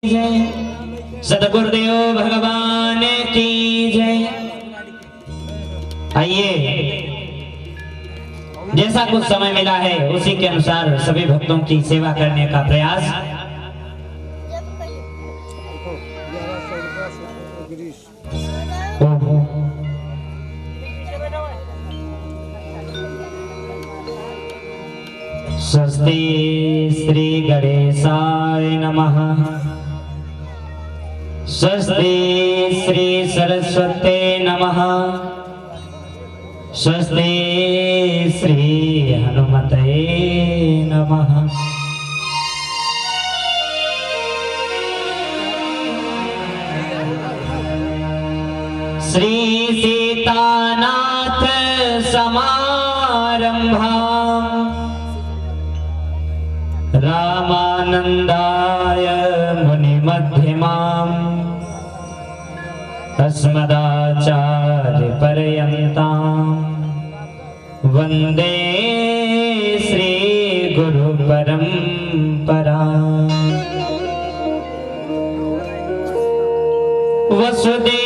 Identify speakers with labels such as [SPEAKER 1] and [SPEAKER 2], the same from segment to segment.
[SPEAKER 1] जय। सतगुरुदेव भगवान की जय। आइए, जैसा कुछ समय मिला है उसी के अनुसार सभी भक्तों की सेवा करने का प्रयास। स्वस्ति श्री गणेशाय नमः। स्वस्ति श्री सरस्वते नमः। स्वस्ति श्री हनुमते नमः। श्री सीतानाथ समारंभा रामानंदाय मुनिमध्यमाम् अस्मदाचार्य पर्यन्ताम् वंदे श्री गुरु परंपरा। वसुदेव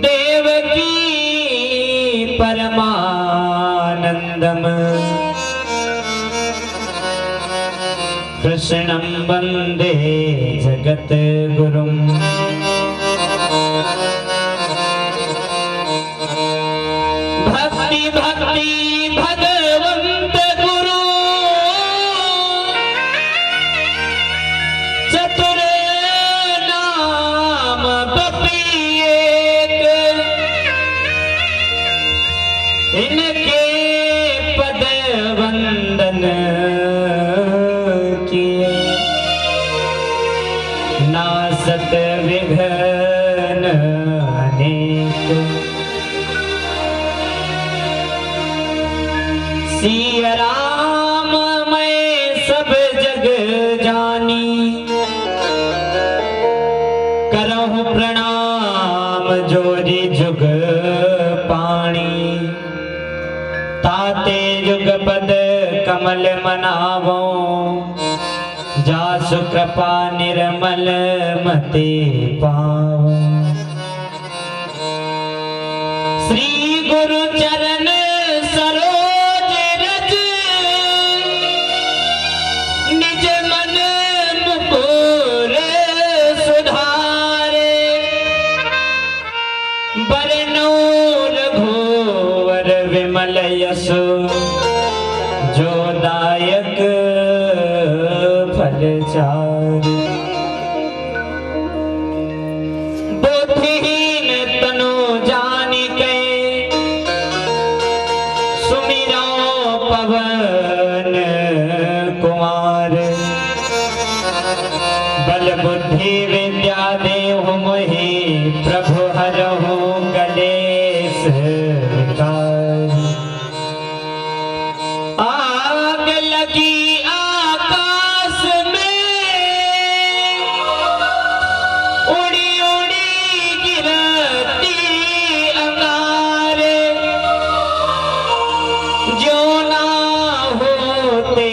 [SPEAKER 1] देवकी परमानंदम कृष्णं वंदे जगत गुरुम। भक्ति भक्ति भगवंत गुरु चतुर नाम इनके पद वंदन किए नासत विघ्न अनेक। सिया राम मैं सब जग जानी करहु प्रणाम जोरी जुग पाणी। ताते युगपद कमल मनावो जासु कृपा निर्मल मति पावो। श्री गुरु चरण सरोज रज निज मन मुकुर सुधारे। बरनौ रघुवर विमल यशो जो दायक फल चारि। बुद्धिहीन तनु जानिके सुमिरो पवन कुमार। बल बुद्धि विद्या देहु मोहि प्रभु हरहु कलेश विकार। आग लगी आकाश में उड़ी उड़ी गिरती अंगारे। जो ना होते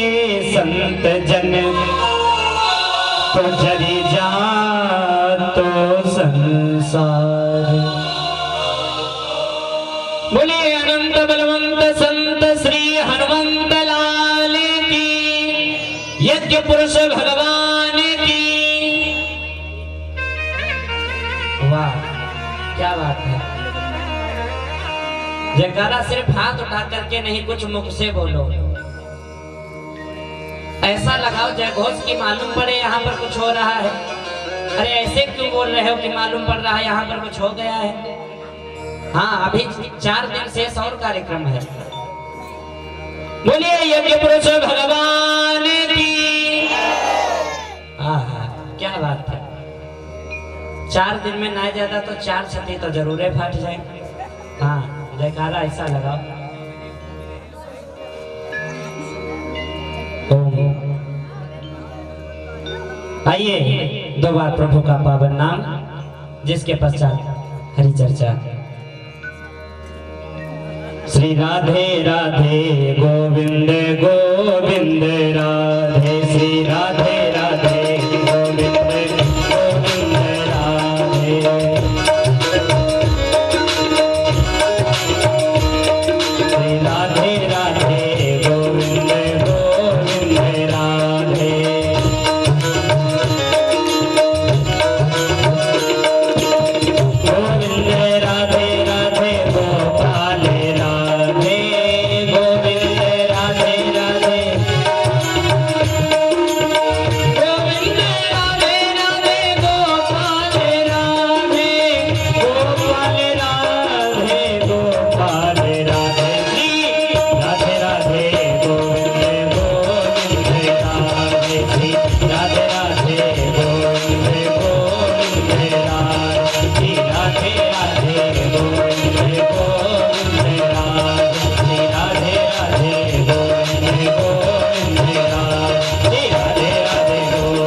[SPEAKER 1] संत जन तो जरी जा तो संसार। बोलिए अनंत बलवंत संत श्री हनुमंत लाल की। यज्ञ पुरुष भगवान की। वाह क्या बात है। जयकारा सिर्फ हाथ उठा करके नहीं, कुछ मुख से बोलो। ऐसा लगाओ जयघोष की मालूम पड़े यहाँ पर कुछ हो रहा है। अरे ऐसे क्यों बोल रहे हो कि मालूम पड़ रहा है यहाँ पर कुछ हो गया है। हाँ, अभी 4 दिन शेष और कार्यक्रम है। बोलिए यज्ञ पुरुष भगवान की। क्या बात है। 4 दिन में ना ज्यादा तो 4 छठी तो जरूर फट जाए। हाँ, जयकारा ऐसा लगाओ। आइए दो बार प्रभु का पावन नाम, जिसके पश्चात हरि चर्चा। श्री राधे राधे गोविंद गोविंद राधे, श्री राधे राधे गोविंद गोविंद राधे, श्री राधे राधे गोविंद गोविंद राधे, गोविंद राधे राधे गोपाल राधे, गोविंद राधे राधे, गोविंद राधे राधे गोपाल राधे, गोपाल राधे गोपाल राधे, श्री राधे राधे गोविंद गोविंद राधे, श्री राधे राधे गोविंद गोविंद राधे, श्री राधे राधे गोविंद गोविंद राधे, श्री राधे राधे गोविंद गोविंद राधे, श्री राधे राधे गोविंद गोविंद राधे, श्री राधे राधे गोविंद गोविंद राधे, राधे राधे गोविंद गोविंद राधे, राधे राधे गोविंद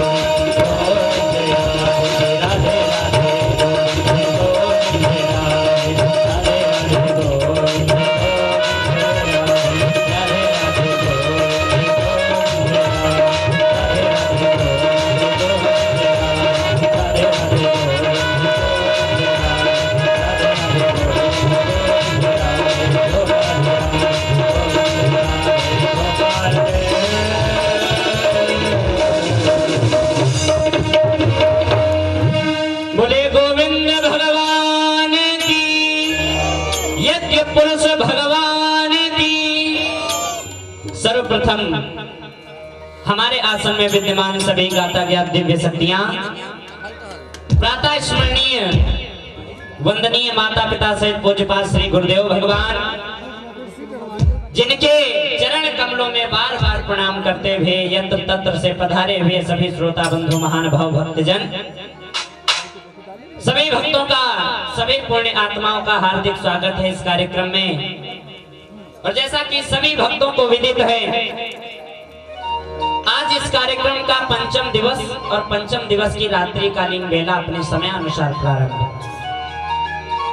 [SPEAKER 1] बोले गोविंद भगवान की, यज्ञ पुरुष भगवान की। सर्वप्रथम हमारे आसन में विद्यमान सभी गाता ज्ञात दिव्य शक्तियां, प्रातः स्मरणीय वंदनीय माता पिता सहित पूज्यपाद श्री गुरुदेव भगवान, जिनके चरण कमलों में बार बार प्रणाम करते हुए यंत्र तंत्र से पधारे हुए सभी श्रोता बंधु महानुभाव भक्तजन, सभी भक्तों का, सभी पुण्य आत्माओं का हार्दिक स्वागत है इस कार्यक्रम में। और जैसा कि सभी भक्तों को विदित है, आज इस कार्यक्रम का पंचम दिवस और पंचम दिवस की रात्रिकालीन बेला अपने समय अनुसार प्रारंभ है,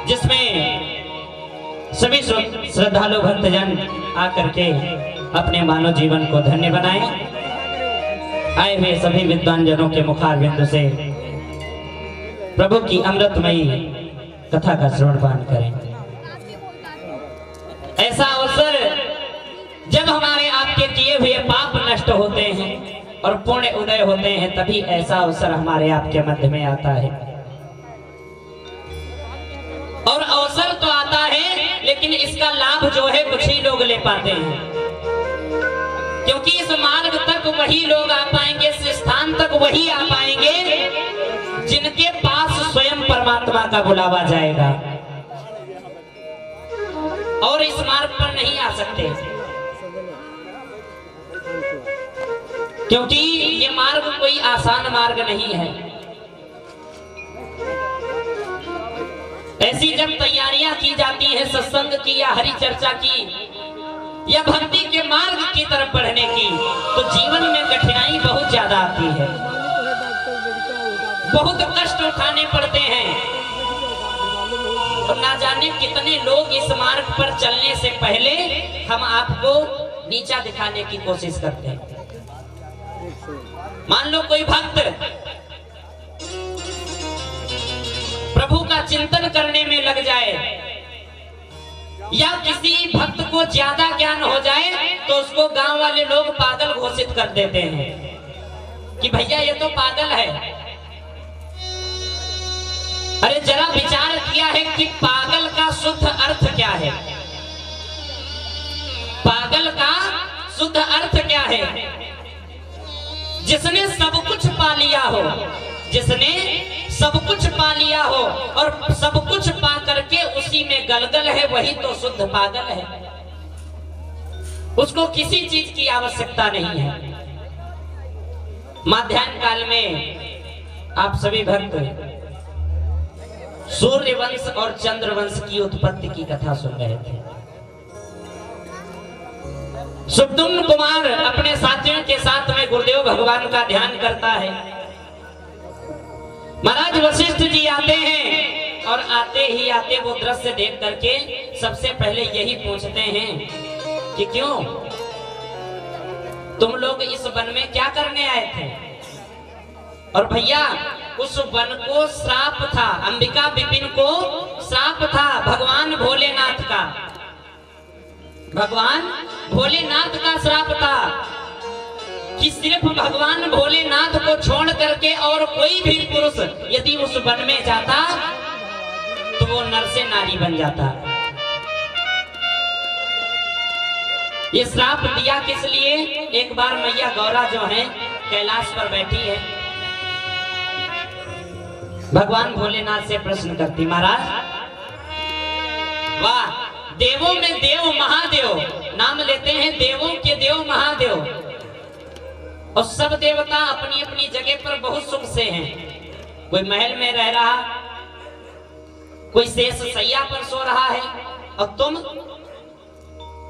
[SPEAKER 1] जिसमें सभी श्रद्धालु भक्तजन आकर के अपने मानव जीवन को धन्य बनाएं। आए हुए सभी विद्वान जनों के मुखार बिंदु से प्रभु की अमृतमयी कथा का श्रवण पान करें। ऐसा अवसर जब हमारे आपके किए हुए पाप नष्ट होते हैं और पुण्य उदय होते हैं, तभी ऐसा अवसर हमारे आपके मध्य में आता है। और अवसर तो आता है, लेकिन इसका लाभ जो है कुछ ही लोग ले पाते हैं, क्योंकि इस मार्ग तक वही लोग आ पाएंगे, इस स्थान तक वही आ पाएंगे जिनके पास स्वयं परमात्मा का बुलावा जाएगा, और इस मार्ग पर नहीं आ सकते, क्योंकि ये मार्ग कोई आसान मार्ग नहीं है। ऐसी जब तैयारियां की जाती है सत्संग की या हरि चर्चा की या भक्ति के मार्ग की तरफ बढ़ने की, तो जीवन में कठिनाई बहुत ज्यादा आती है, बहुत कष्ट उठाने पड़ते हैं। और ना जाने कितने लोग इस मार्ग पर चलने से पहले हम आपको नीचा दिखाने की कोशिश करते हैं। मान लो कोई भक्त प्रभु का चिंतन करने में लग जाए, या किसी भक्त को ज्यादा ज्ञान हो जाए, तो उसको गांव वाले लोग पागल घोषित कर देते हैं कि भैया ये तो पागल है। अरे जरा विचार किया है कि पागल का शुद्ध अर्थ क्या है? पागल का शुद्ध अर्थ क्या है? जिसने सब कुछ पा लिया हो, जिसने सब कुछ पा लिया हो और सब कुछ पा करके उसी में गलगल है, वही तो शुद्ध पागल है। उसको किसी चीज की आवश्यकता नहीं है। माध्याह्न काल में आप सभी भक्त सूर्य वंश और चंद्र वंश की उत्पत्ति की कथा सुन रहे थे। सुखदुम्न कुमार अपने साथियों के साथ में गुरुदेव भगवान का ध्यान करता है। महाराज वशिष्ठ जी आते हैं और आते ही आते वो दृश्य देख करके सबसे पहले यही पूछते हैं कि क्यों तुम लोग इस वन में क्या करने आए थे। और भैया उस वन को श्राप था, अंबिका विपिन को श्राप था भगवान भोलेनाथ का, भगवान भोलेनाथ का श्राप था कि सिर्फ भगवान भोलेनाथ को छोड़ करके और कोई भी पुरुष यदि उस वन में जाता तो वो नर से नारी बन जाता। ये श्राप दिया किस लिए? एक बार मैया गौरा जो है कैलाश पर बैठी है, भगवान भोलेनाथ से प्रश्न करती, महाराज वाह, देवों में देव महादेव, नाम लेते हैं देवों के देव महादेव, और सब देवता अपनी अपनी जगह पर बहुत सुख से हैं। कोई महल में रह रहा, कोई शेष सैया पर सो रहा है, और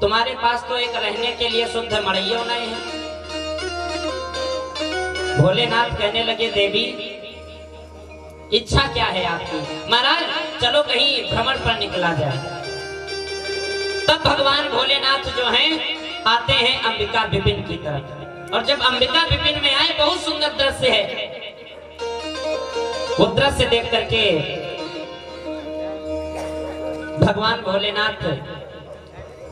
[SPEAKER 1] तुम्हारे पास तो एक रहने के लिए शुद्ध मड़ैया नहीं है। भोलेनाथ कहने लगे, देवी इच्छा क्या है आपकी? महाराज चलो कहीं भ्रमण पर निकला जाए। तब भगवान भोलेनाथ जो हैं आते हैं अंबिका विपिन की तरफ, और जब अंबिका विपिन में आए, बहुत सुंदर दृश्य है, वो दृश्य देख करके भगवान भोलेनाथ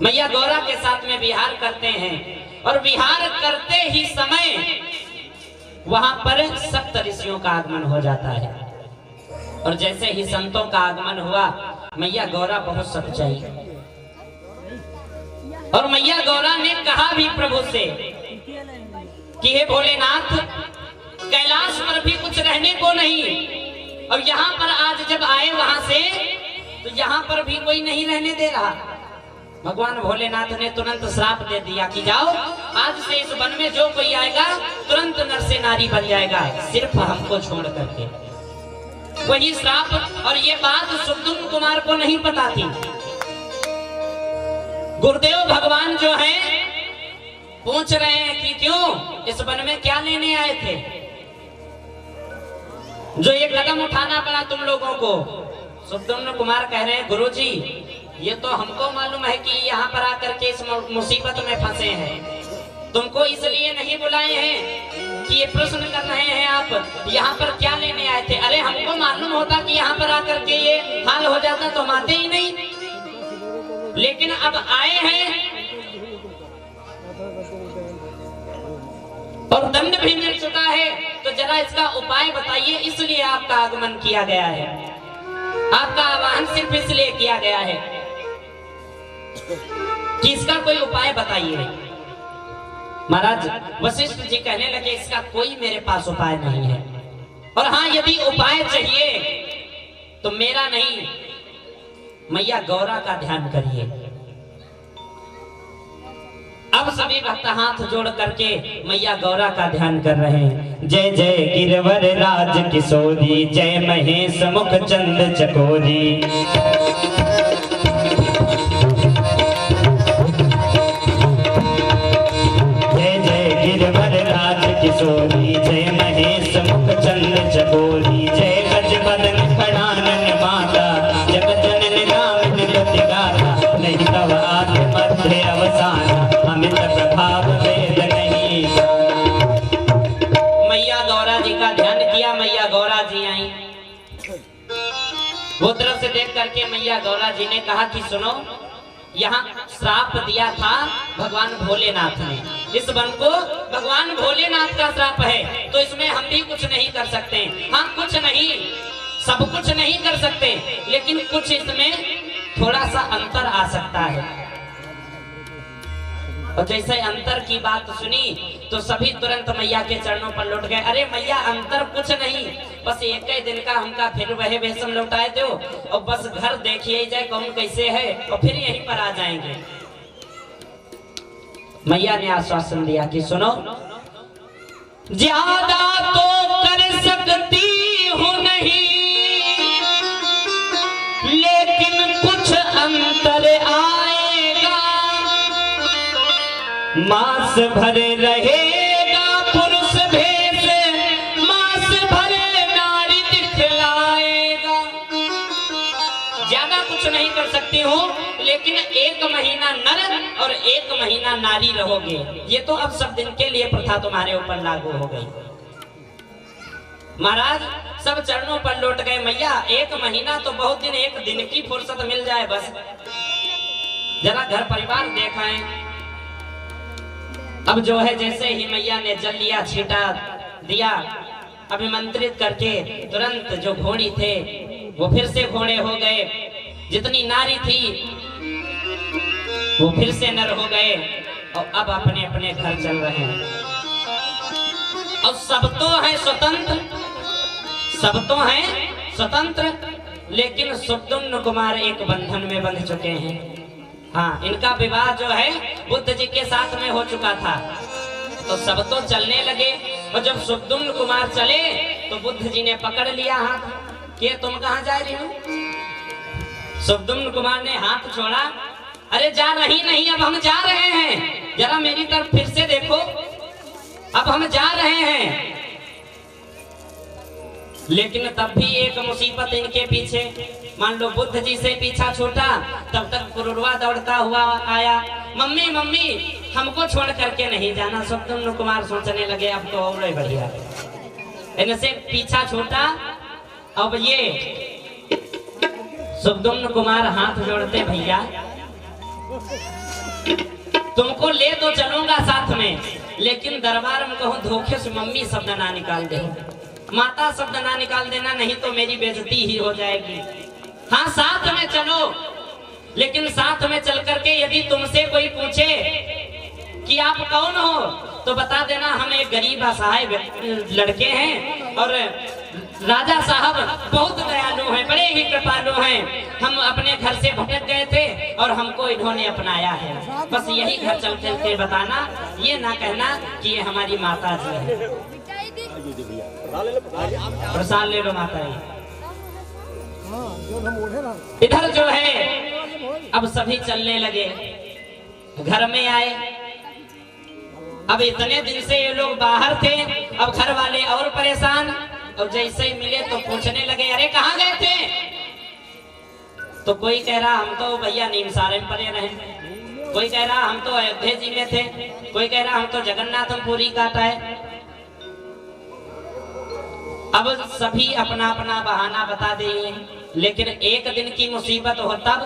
[SPEAKER 1] मैया गौरा के साथ में विहार करते हैं, और विहार करते ही समय वहां पर सप्त ऋषियों का आगमन हो जाता है। और जैसे ही संतों का आगमन हुआ, मैया गौरा बहुत सच्चाई, और मैया गौरा ने कहा भी प्रभु से कि हे भोलेनाथ, कैलाश पर भी कुछ रहने को नहीं, और यहाँ पर आज जब आए वहां से तो यहाँ पर भी कोई नहीं रहने दे रहा। भगवान भोलेनाथ ने तुरंत श्राप दे दिया कि जाओ, आज से इस वन में जो कोई आएगा तुरंत नर से नारी बन जाएगा, सिर्फ हमको छोड़ करके। वही श्राप, और ये बात सुखदुम कुमार को नहीं पता थी। गुरुदेव भगवान जो हैं पूछ रहे हैं कि क्यों इस वन में क्या लेने आए थे, जो ये कदम उठाना पड़ा तुम लोगों को। सुखदुम कुमार कह रहे हैं, गुरुजी ये तो हमको मालूम है कि यहाँ पर आकर के इस मुसीबत में फंसे हैं, तुमको इसलिए नहीं बुलाए हैं कि ये प्रश्न कर रहे हैं आप यहाँ पर क्या लेने आए थे। अरे हमको मालूम होता कि यहाँ पर आकर के ये हाल हो जाता तो हम आते ही नहीं, लेकिन अब आए हैं और दंड भी मिल चुका है, तो जरा इसका उपाय बताइए। इसलिए आपका आगमन किया गया है, आपका आह्वान सिर्फ इसलिए किया गया है कि इसका कोई उपाय बताइए। महाराज वशिष्ठ जी कहने लगे, इसका कोई मेरे पास उपाय नहीं है, और हाँ यदि उपाय चाहिए तो मेरा नहीं, मैया गौरा का ध्यान करिए। अब सभी भक्त हाथ जोड़ करके मैया गौरा का ध्यान कर रहे हैं। जय जय गिरवर राज किशोरी, जय महेश मुख चंद चकोरी, जय जय गिरवर राज किशोरी, जय महेश मुख चंद चकोरी, जय गज बदन खड़ानन माता, जगत जनन नाम निरति गाथा, नहीं तव आदि मध्य अवसान, अमित प्रभाव वेद नहीं। मैया गौरा जी का ध्यान किया, मैया गौरा जी आई। वो तरफ से देख करके मैया गौरा जी ने कहा कि सुनो, यहाँ श्राप दिया था भगवान भोलेनाथ ने, इस वन को भगवान भोलेनाथ का श्राप है, तो इसमें हम भी कुछ नहीं कर सकते। हम कुछ नहीं, सब कुछ नहीं कर सकते, लेकिन कुछ इसमें थोड़ा सा अंतर आ सकता है। और जैसे अंतर की बात सुनी तो सभी तुरंत मैया के चरणों पर लौट गए। अरे मैया अंतर कुछ नहीं, बस एक ही दिन का हमका फिर वह वेशम लौटाए दो, और बस घर देखिए जाए कौन कैसे है, और फिर यहीं पर आ जाएंगे। मैया ने आश्वासन दिया कि सुनो, ज्यादा तो कर सकती हूँ नहीं, लेकिन कुछ अंतर आएगा, मास भरे रहेगा पुरुष भेष, मास भरे नारी दिखाएगा, कुछ नहीं कर सकती हूँ, लेकिन 1 महीना नर और 1 महीना नारी रहोगे। ये तो अब सब दिन के लिए प्रथा तुम्हारे ऊपर लागू हो गई। महाराज सब चरणों पर लौट गए। मैया 1 महीना तो बहुत दिन, 1 दिन की फुर्सत मिल जाए बस, जरा घर परिवार देखाएं। अब जो है जैसे ही मैया ने जल लिया, छीटा दिया, अभिमंत्रित करके तुरंत जो घोड़ी थे वो फिर से घोड़े हो गए, जितनी नारी थी वो फिर से नर हो गए और अब अपने अपने घर चल रहे हैं। और सब तो है स्वतंत्र, सब तो है स्वतंत्र, लेकिन सुब्दुम्न कुमार एक बंधन में बंध चुके हैं। हाँ, इनका विवाह जो है बुद्ध जी के साथ में हो चुका था। तो सब तो चलने लगे, और जब सुब्दुम्न कुमार चले तो बुद्ध जी ने पकड़ लिया हाथ कि तुम कहाँ जा रही हो। सुब्दुम्न कुमार ने हाथ छोड़ा, अरे जा रही नहीं, अब हम जा रहे हैं, जरा मेरी तरफ फिर से देखो, अब हम जा रहे हैं। लेकिन तब भी एक मुसीबत इनके पीछे, मान लो बुद्ध जी से पीछा छूटा, तब तक पुरुरवा दौड़ता हुआ आया, मम्मी मम्मी हमको छोड़ करके नहीं जाना। सुब्दुम्न कुमार सोचने लगे अब तो और बढ़िया, इनसे पीछा छूटा। अब ये सुब्दुम्न कुमार हाथ जोड़ते, भैया तुमको ले तो चलूंगा साथ में, लेकिन दरबार में कहूँ धोखे से मम्मी शब्द ना निकाल दे, माता शब्द ना निकाल देना, नहीं तो मेरी बेइज्जती ही हो जाएगी। हाँ साथ में चलो, लेकिन साथ में चल करके यदि तुमसे कोई पूछे कि आप कौन हो तो बता देना हम एक गरीब असहाय लड़के हैं, और राजा साहब बहुत दयालु हैं, बड़े ही कृपालु हैं, हम अपने घर से भटक गए थे और हमको इन्होंने अपनाया है। बस यही घर चल चल के बताना, ये ना कहना कि ये हमारी माता जी है। प्रसाद ले लो माता जी। इधर जो है अब सभी चलने लगे, घर में आए। अब इतने दिन से ये लोग बाहर थे, अब घर वाले और परेशान, और जैसे ही मिले तो पूछने लगे, अरे कहाँ गए थे। तो कोई कह रहा हम तो भैया नीमसारे में पड़े रहे, कोई कह रहा हम तो अयोध्या जी में थे, कोई कह रहा हम तो जगन्नाथपुरी काटा है। अब सभी अपना अपना बहाना बता देंगे, लेकिन एक दिन की मुसीबत हो तब।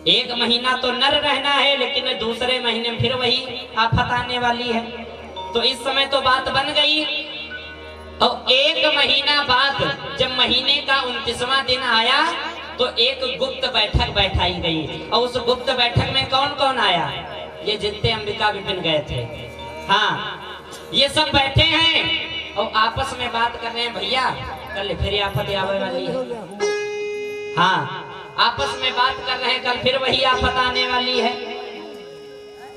[SPEAKER 1] 1 महीना तो नर रहना है, लेकिन दूसरे महीने में फिर वही आफत आने वाली है। तो इस समय तो बात बन गई, और 1 महीना बाद जब महीने का 29वां दिन आया तो एक गुप्त बैठक बैठाई गई, और उस गुप्त बैठक में कौन कौन आया, ये जितने अंबिका विपिन गए थे, हाँ ये सब बैठे हैं और आपस में बात कर रहे हैं, भैया कल फिर आफत आवे वाली है। हाँ आपस में बात कर रहे हैं, कल फिर वही आफत आने वाली है।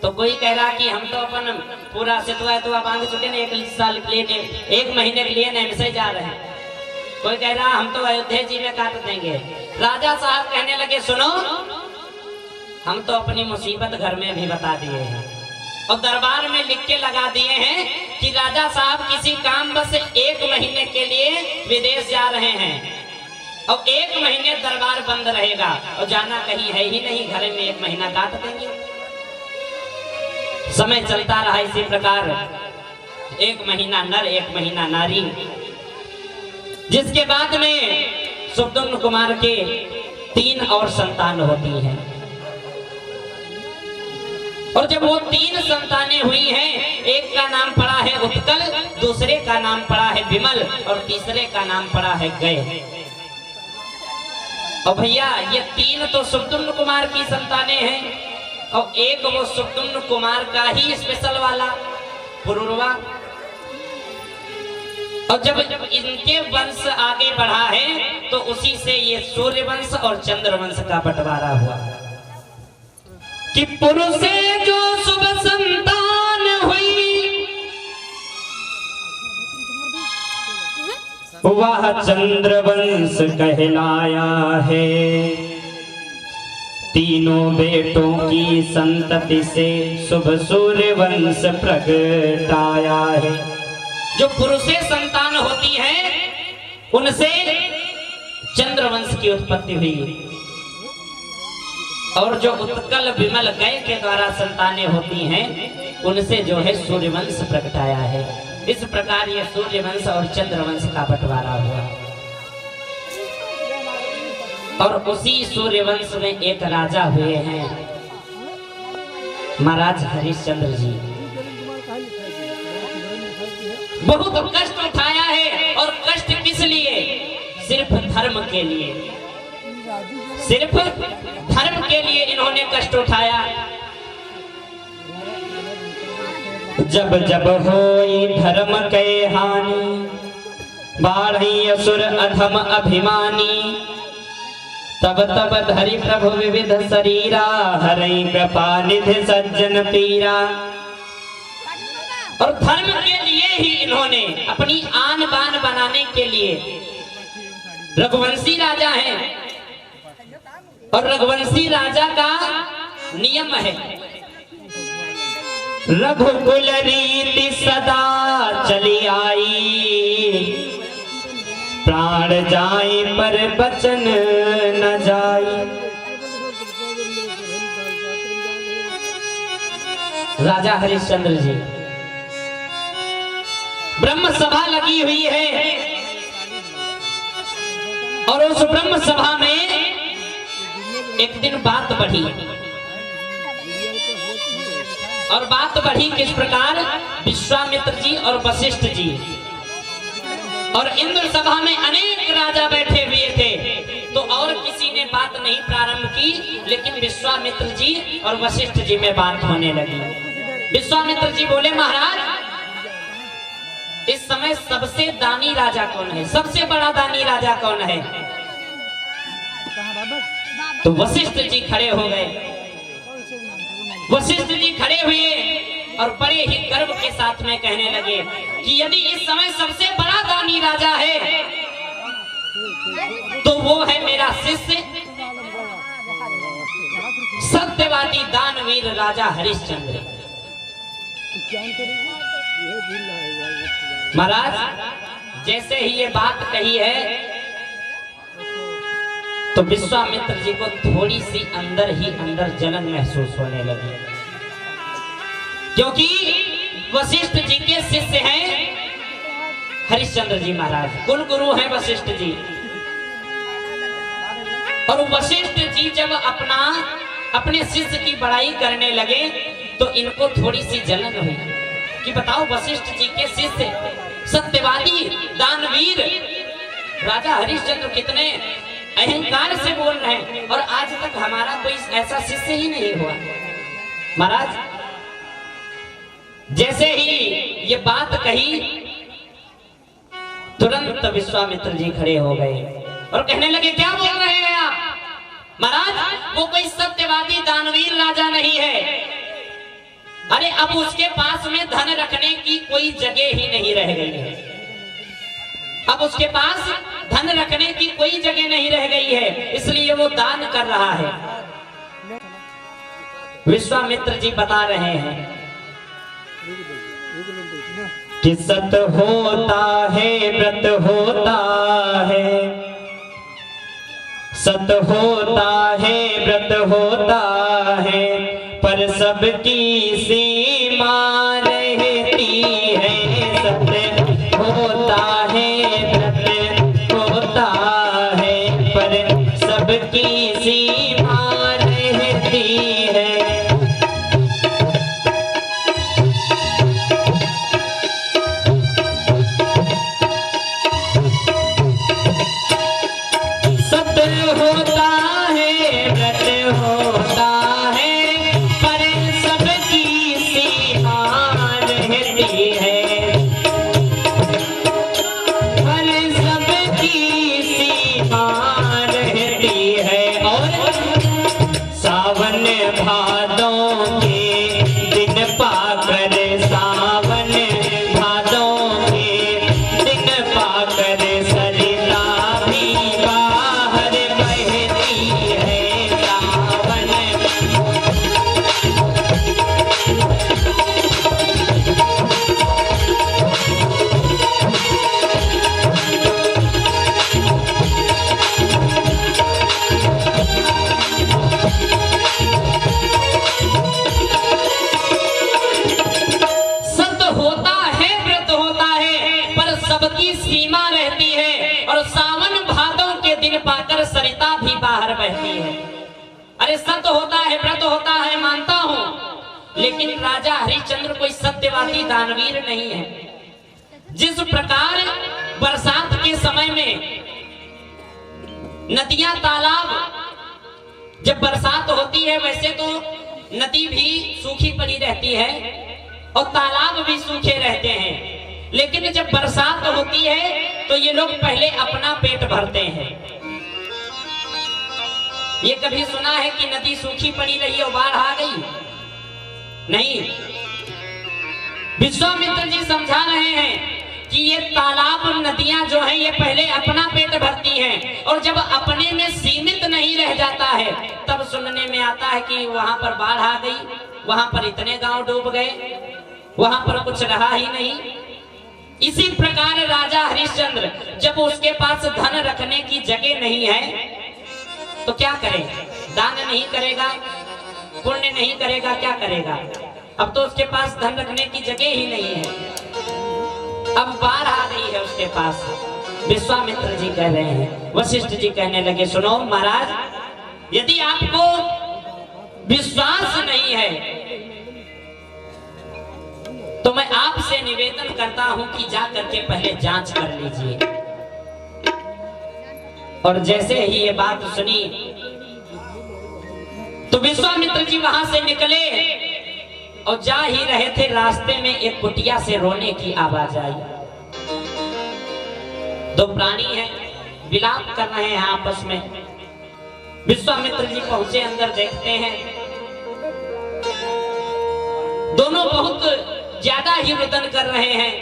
[SPEAKER 1] तो कोई कह रहा कि हम तो अपन पूरा सेतुआ बांध चुके हैं, 1 साल के लिए, 1 महीने के लिए नहीं से जा रहे हैं। कोई कह रहा हम तो अयोध्या जी में काट देंगे। राजा साहब कहने लगे, सुनो हम तो अपनी मुसीबत घर में भी बता दिए हैं, और दरबार में लिख के लगा दिए हैं कि राजा साहब किसी काम बस 1 महीने के लिए विदेश जा रहे हैं, और 1 महीने दरबार बंद रहेगा, और जाना कहीं है ही नहीं, घर में 1 महीना काट देंगे। समय चलता रहा इसी प्रकार, 1 महीना नर 1 महीना नारी, जिसके बाद में सुब्दुम्न कुमार के 3 और संतान होती हैं। और जब वो 3 संतानें हुई हैं, एक का नाम पड़ा है उत्कल, दूसरे का नाम पड़ा है विमल, और तीसरे का नाम पड़ा है गय। और भैया ये 3 तो सुब्दुम्न कुमार की संतानें हैं, और एक वो सुब्दुम्न कुमार का ही स्पेशल वाला पुरुरवा। और जब इनके वंश आगे बढ़ा है तो उसी से ये सूर्य वंश और चंद्र वंश का बंटवारा हुआ कि पुरुष से जो शुभ संतान हुई वह चंद्र वंश कहलाया है। तीनों बेटों की संतति से शुभ सूर्य वंश प्रगटाया है। जो पुरुषे संतान होती है उनसे चंद्र वंश की उत्पत्ति हुई, और जो उत्कल विमल गय के द्वारा संतानें होती हैं उनसे जो है सूर्यवंश प्रकटाया है। इस प्रकार ये सूर्यवंश और चंद्रवंश का बंटवारा हुआ और उसी सूर्यवंश में एक राजा हुए हैं महाराज हरिश्चंद्र जी। बहुत कष्ट उठाया है और कष्ट किस लिए? सिर्फ धर्म के लिए, सिर्फ धर्म के लिए इन्होंने कष्ट उठाया। जब जब होई धर्म के हानि बाढ़ी असुर अधम अभिमानी तब तब धरि प्रभु विविध शरीरा हरि कृपा निधि सज्जन पीरा। और धर्म के लिए ही इन्होंने अपनी आन बान बनाने के लिए, रघुवंशी राजा हैं और रघुवंशी राजा का नियम है रघुकुल रीति सदा चली आई प्राण जाए पर बचन न जाए। राजा हरिश्चंद्र जी, ब्रह्म सभा लगी हुई है और उस ब्रह्म सभा में एक दिन बात बढ़ी और बात बढ़ी किस प्रकार? विश्वामित्र जी और वशिष्ठ जी और इंद्र सभा में अनेक राजा बैठे हुए थे तो और किसी ने बात नहीं प्रारंभ की, लेकिन विश्वामित्र जी और वशिष्ठ जी में बात होने लगी। विश्वामित्र जी बोले महाराज, इस समय सबसे दानी राजा कौन है? सबसे बड़ा दानी राजा कौन है? तो वशिष्ठ जी खड़े हो गए। वशिष्ठ जी खड़े हुए और बड़े ही गर्व के साथ में कहने लगे कि यदि इस समय सबसे बड़ा दानी राजा है तो वो है मेरा शिष्य सत्यवादी दानवीर राजा हरिश्चंद्र। महाराज जैसे ही ये बात कही है तो विश्वामित्र जी को थोड़ी सी अंदर ही अंदर जलन महसूस होने लगी, क्योंकि वशिष्ठ जी के शिष्य हैं हरिश्चंद्र जी महाराज, कुल गुरु हैं वशिष्ठ जी। और वशिष्ठ जी जब अपने शिष्य की बड़ाई करने लगे तो इनको थोड़ी सी जलन हुई कि बताओ, वशिष्ठ जी के शिष्य सत्यवादी दानवीर राजा हरिश्चंद्र कितने अहंकार से बोल रहे हैं और आज तक हमारा कोई ऐसा शिष्य ही नहीं हुआ। महाराज जैसे ही ये बात कही तुरंत विश्वामित्र जी खड़े हो गए और कहने लगे क्या बोल रहे हैं आप? महाराज वो कोई सत्यवादी दानवीर राजा नहीं है। अरे अब उसके पास में धन रखने की कोई जगह ही नहीं रह गई है। अब उसके पास धन रखने की कोई जगह नहीं रह गई है, इसलिए वो दान कर रहा है। विश्वामित्र जी बता रहे हैं कि सत होता है व्रत होता है, सत होता है व्रत होता है, पर सबकी सीमा रहती है। सत होता है व्रत होता है, पर सबकी सीमा रहती है। है व्रत होता है मानता हूं, लेकिन राजा हरिश्चंद्र कोई सत्यवादी दानवीर नहीं है। जिस प्रकार बरसात के समय में नदियां तालाब जब बरसात होती है, वैसे तो नदी भी सूखी पड़ी रहती है और तालाब भी सूखे रहते हैं, लेकिन जब बरसात होती है तो ये लोग पहले अपना पेट भरते हैं। ये कभी सुना है कि नदी सूखी पड़ी रही और बाढ़ आ गई? नहीं। विश्वामित्र जी समझा रहे हैं कि ये तालाब नदियां जो हैं ये पहले अपना पेट भरती हैं, और जब अपने में सीमित नहीं रह जाता है तब सुनने में आता है कि वहां पर बाढ़ आ गई, वहां पर इतने गांव डूब गए, वहां पर कुछ रहा ही नहीं। इसी प्रकार राजा हरिश्चंद्र जब उसके पास धन रखने की जगह नहीं है तो क्या करे? दान नहीं करेगा, पुण्य नहीं करेगा, क्या करेगा? अब तो उसके पास धन रखने की जगह ही नहीं है। अब बाढ़ आ गई है उसके पास। विश्वामित्र जी कह रहे हैं, वशिष्ठ जी कहने लगे, सुनो महाराज, यदि आपको विश्वास नहीं है तो मैं आपसे निवेदन करता हूं कि जा करके पहले जांच कर लीजिए। और जैसे ही ये बात सुनी तो विश्वामित्र जी वहां से निकले और जा ही रहे थे, रास्ते में एक कुटिया से रोने की आवाज आई। दो प्राणी हैं, विलाप कर रहे हैं आपस में। विश्वामित्र जी पहुंचे अंदर, देखते हैं दोनों बहुत ज्यादा ही रुदन कर रहे हैं।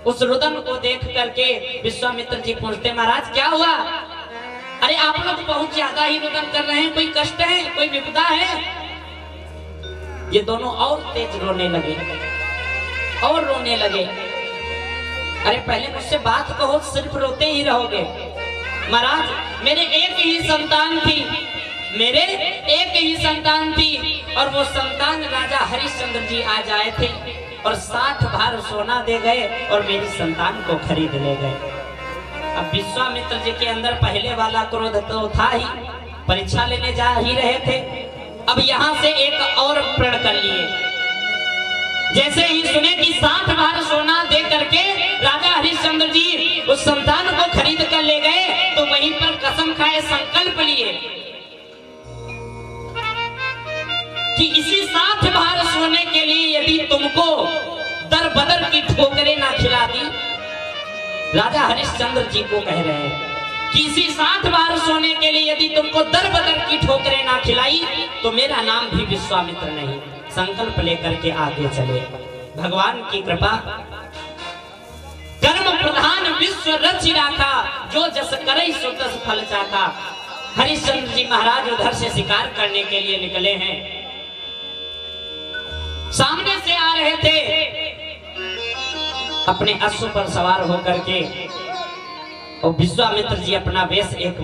[SPEAKER 1] उस रुदन को देख करके विश्वामित्र जी पूछते, महाराज क्या हुआ? अरे आप लोग बहुत ज्यादा ही रुदन कर रहे हैं, कोई कष्ट है, कोई विपदा है? ये दोनों और तेज रोने लगे और रोने लगे। अरे पहले मुझसे बात कहो, सिर्फ रोते ही रहोगे। महाराज मेरे एक ही संतान थी, मेरे एक ही संतान थी, और वो संतान राजा हरिश्चंद्र जी आज आए थे और 60 भार सोना दे गए और मेरी संतान को खरीद ले गए। अब विश्वामित्र जी के अंदर पहले वाला क्रोध तो था ही, परीक्षा लेने जा ही रहे थे, अब यहां से एक और प्रण कर लिए। जैसे ही सुने कि 60 भार सोना दे करके राजा हरिश्चंद्र जी उस संतान को खरीद कर ले गए, तो वहीं पर कसम खाए, संकल्प लिए कि इसी 60 भार सोने के लिए यदि तुमको दर बदर की ठोकरें ना खिला दी, राजा हरिश्चंद्र जी को कह रहे हैं कि इसी 60 भार सोने के लिए यदि तुमको दर बदर की ठोकरें ना खिलाई तो मेरा नाम भी विश्वामित्र नहीं। संकल्प लेकर के आगे चले। भगवान की कृपा, कर्म प्रधान विश्व रचि राखा, जो जस करई सो तस फल चाखा। हरिश्चंद्र जी महाराज उधर से शिकार करने के लिए निकले हैं, सामने से आ रहे थे अपने अश्व पर सवार होकर के, और विश्वामित्र जी अपना वेश एक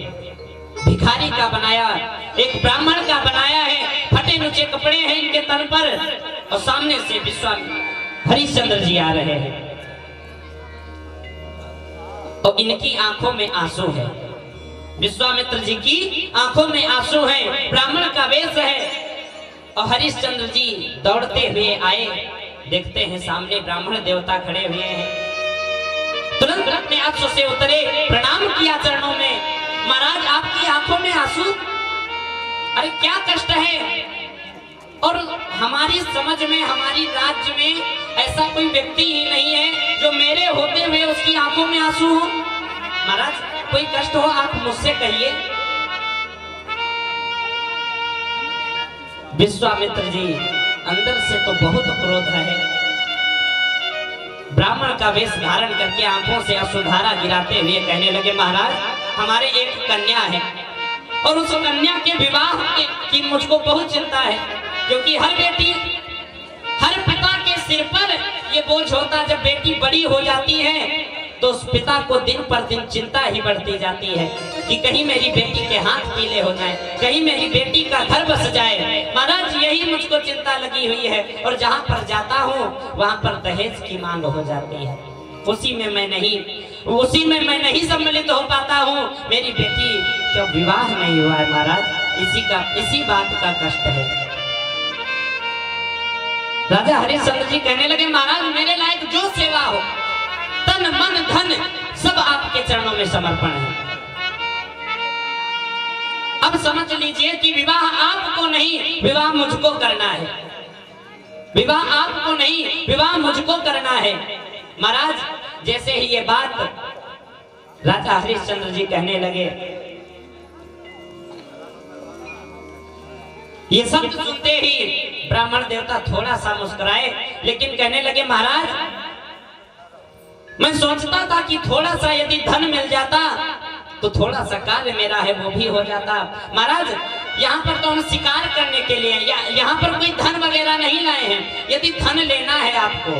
[SPEAKER 1] भिखारी का बनाया, एक ब्राह्मण का बनाया है, फटे नुचे कपड़े हैं इनके तन पर, और सामने से हरिश्चंद्र जी आ रहे हैं और इनकी आंखों में आंसू है। विश्वामित्र जी की आंखों में आंसू है, ब्राह्मण का वेश है, और हरिश्चंद्र जी दौड़ते हुए आए, देखते हैं सामने ब्राह्मण देवता खड़े हुए हैं। तुरंत अपने अश्व से उतरे, प्रणाम किया चरणों में, महाराज आपकी आंखों में आंसू, अरे क्या कष्ट है? और हमारी समझ में, हमारी राज्य में ऐसा कोई व्यक्ति ही नहीं है जो मेरे होते हुए उसकी आंखों में आंसू हो। महाराज कोई कष्ट हो आप मुझसे कहिए। विश्वामित्र जी अंदर से तो बहुत क्रोध है, ब्राह्मण का वेश धारण करके आंखों से अश्रुधारा गिराते हुए कहने लगे, महाराज हमारे एक कन्या है और उस कन्या के विवाह की मुझको बहुत चिंता है, क्योंकि हर पिता के सिर पर ये बोझ होता, जब बेटी बड़ी हो जाती है तो उस पिता को दिन पर दिन चिंता ही बढ़ती जाती है कि कहीं मेरी बेटी के हाथ पीले हो जाएं, कहीं मेरी बेटी का घर बस जाए। महाराज यही मुझको चिंता लगी हुई है, और जहां पर जाता हूं वहां पर दहेज की मांग हो जाती है, उसी में मैं नहीं सम्मिलित हो पाता हूं। मेरी बेटी का विवाह नहीं हुआ है महाराज, इसी बात का कष्ट है। राजा हरिश्चंद्र जी कहने लगे महाराज मेरे लायक जो सेवा हो, तन मन धन सब आपके चरणों में समर्पण है। अब समझ लीजिए कि विवाह आपको नहीं, विवाह मुझको करना है। विवाह आपको नहीं, विवाह मुझको करना है। महाराज जैसे ही ये बात राजा हरिश्चंद्र जी कहने लगे, ये सब सुनते ही ब्राह्मण देवता थोड़ा सा मुस्कुराए, लेकिन कहने लगे महाराज मैं सोचता था कि थोड़ा सा यदि धन मिल जाता तो थोड़ा सा कार्य मेरा है वो भी हो जाता। महाराज यहाँ पर तो हम शिकार करने के लिए, यहाँ पर कोई धन वगैरह नहीं लाए हैं। यदि धन लेना है आपको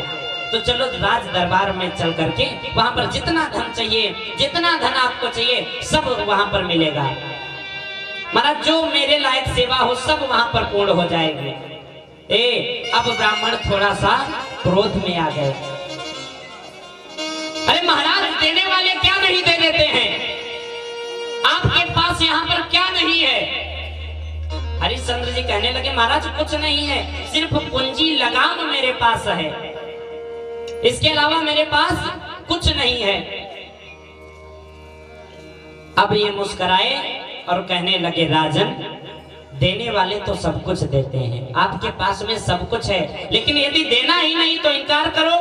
[SPEAKER 1] तो चलो राज दरबार में चल करके वहां पर जितना धन चाहिए, जितना धन आपको चाहिए सब वहां पर मिलेगा। महाराज जो मेरे लायक सेवा हो सब वहां पर पूर्ण हो जाएगी। अब ब्राह्मण थोड़ा सा क्रोध में आ गए। अरे महाराज देने वाले क्या नहीं दे देते हैं, आपके पास यहाँ पर क्या नहीं है? हरिश्चंद्र जी कहने लगे महाराज कुछ नहीं है, सिर्फ पूंजी लगाम मेरे पास है, इसके अलावा मेरे पास कुछ नहीं है। अब ये मुस्कुराए और कहने लगे राजन देने वाले तो सब कुछ देते हैं, आपके पास में सब कुछ है, लेकिन यदि देना ही नहीं तो इनकार करो।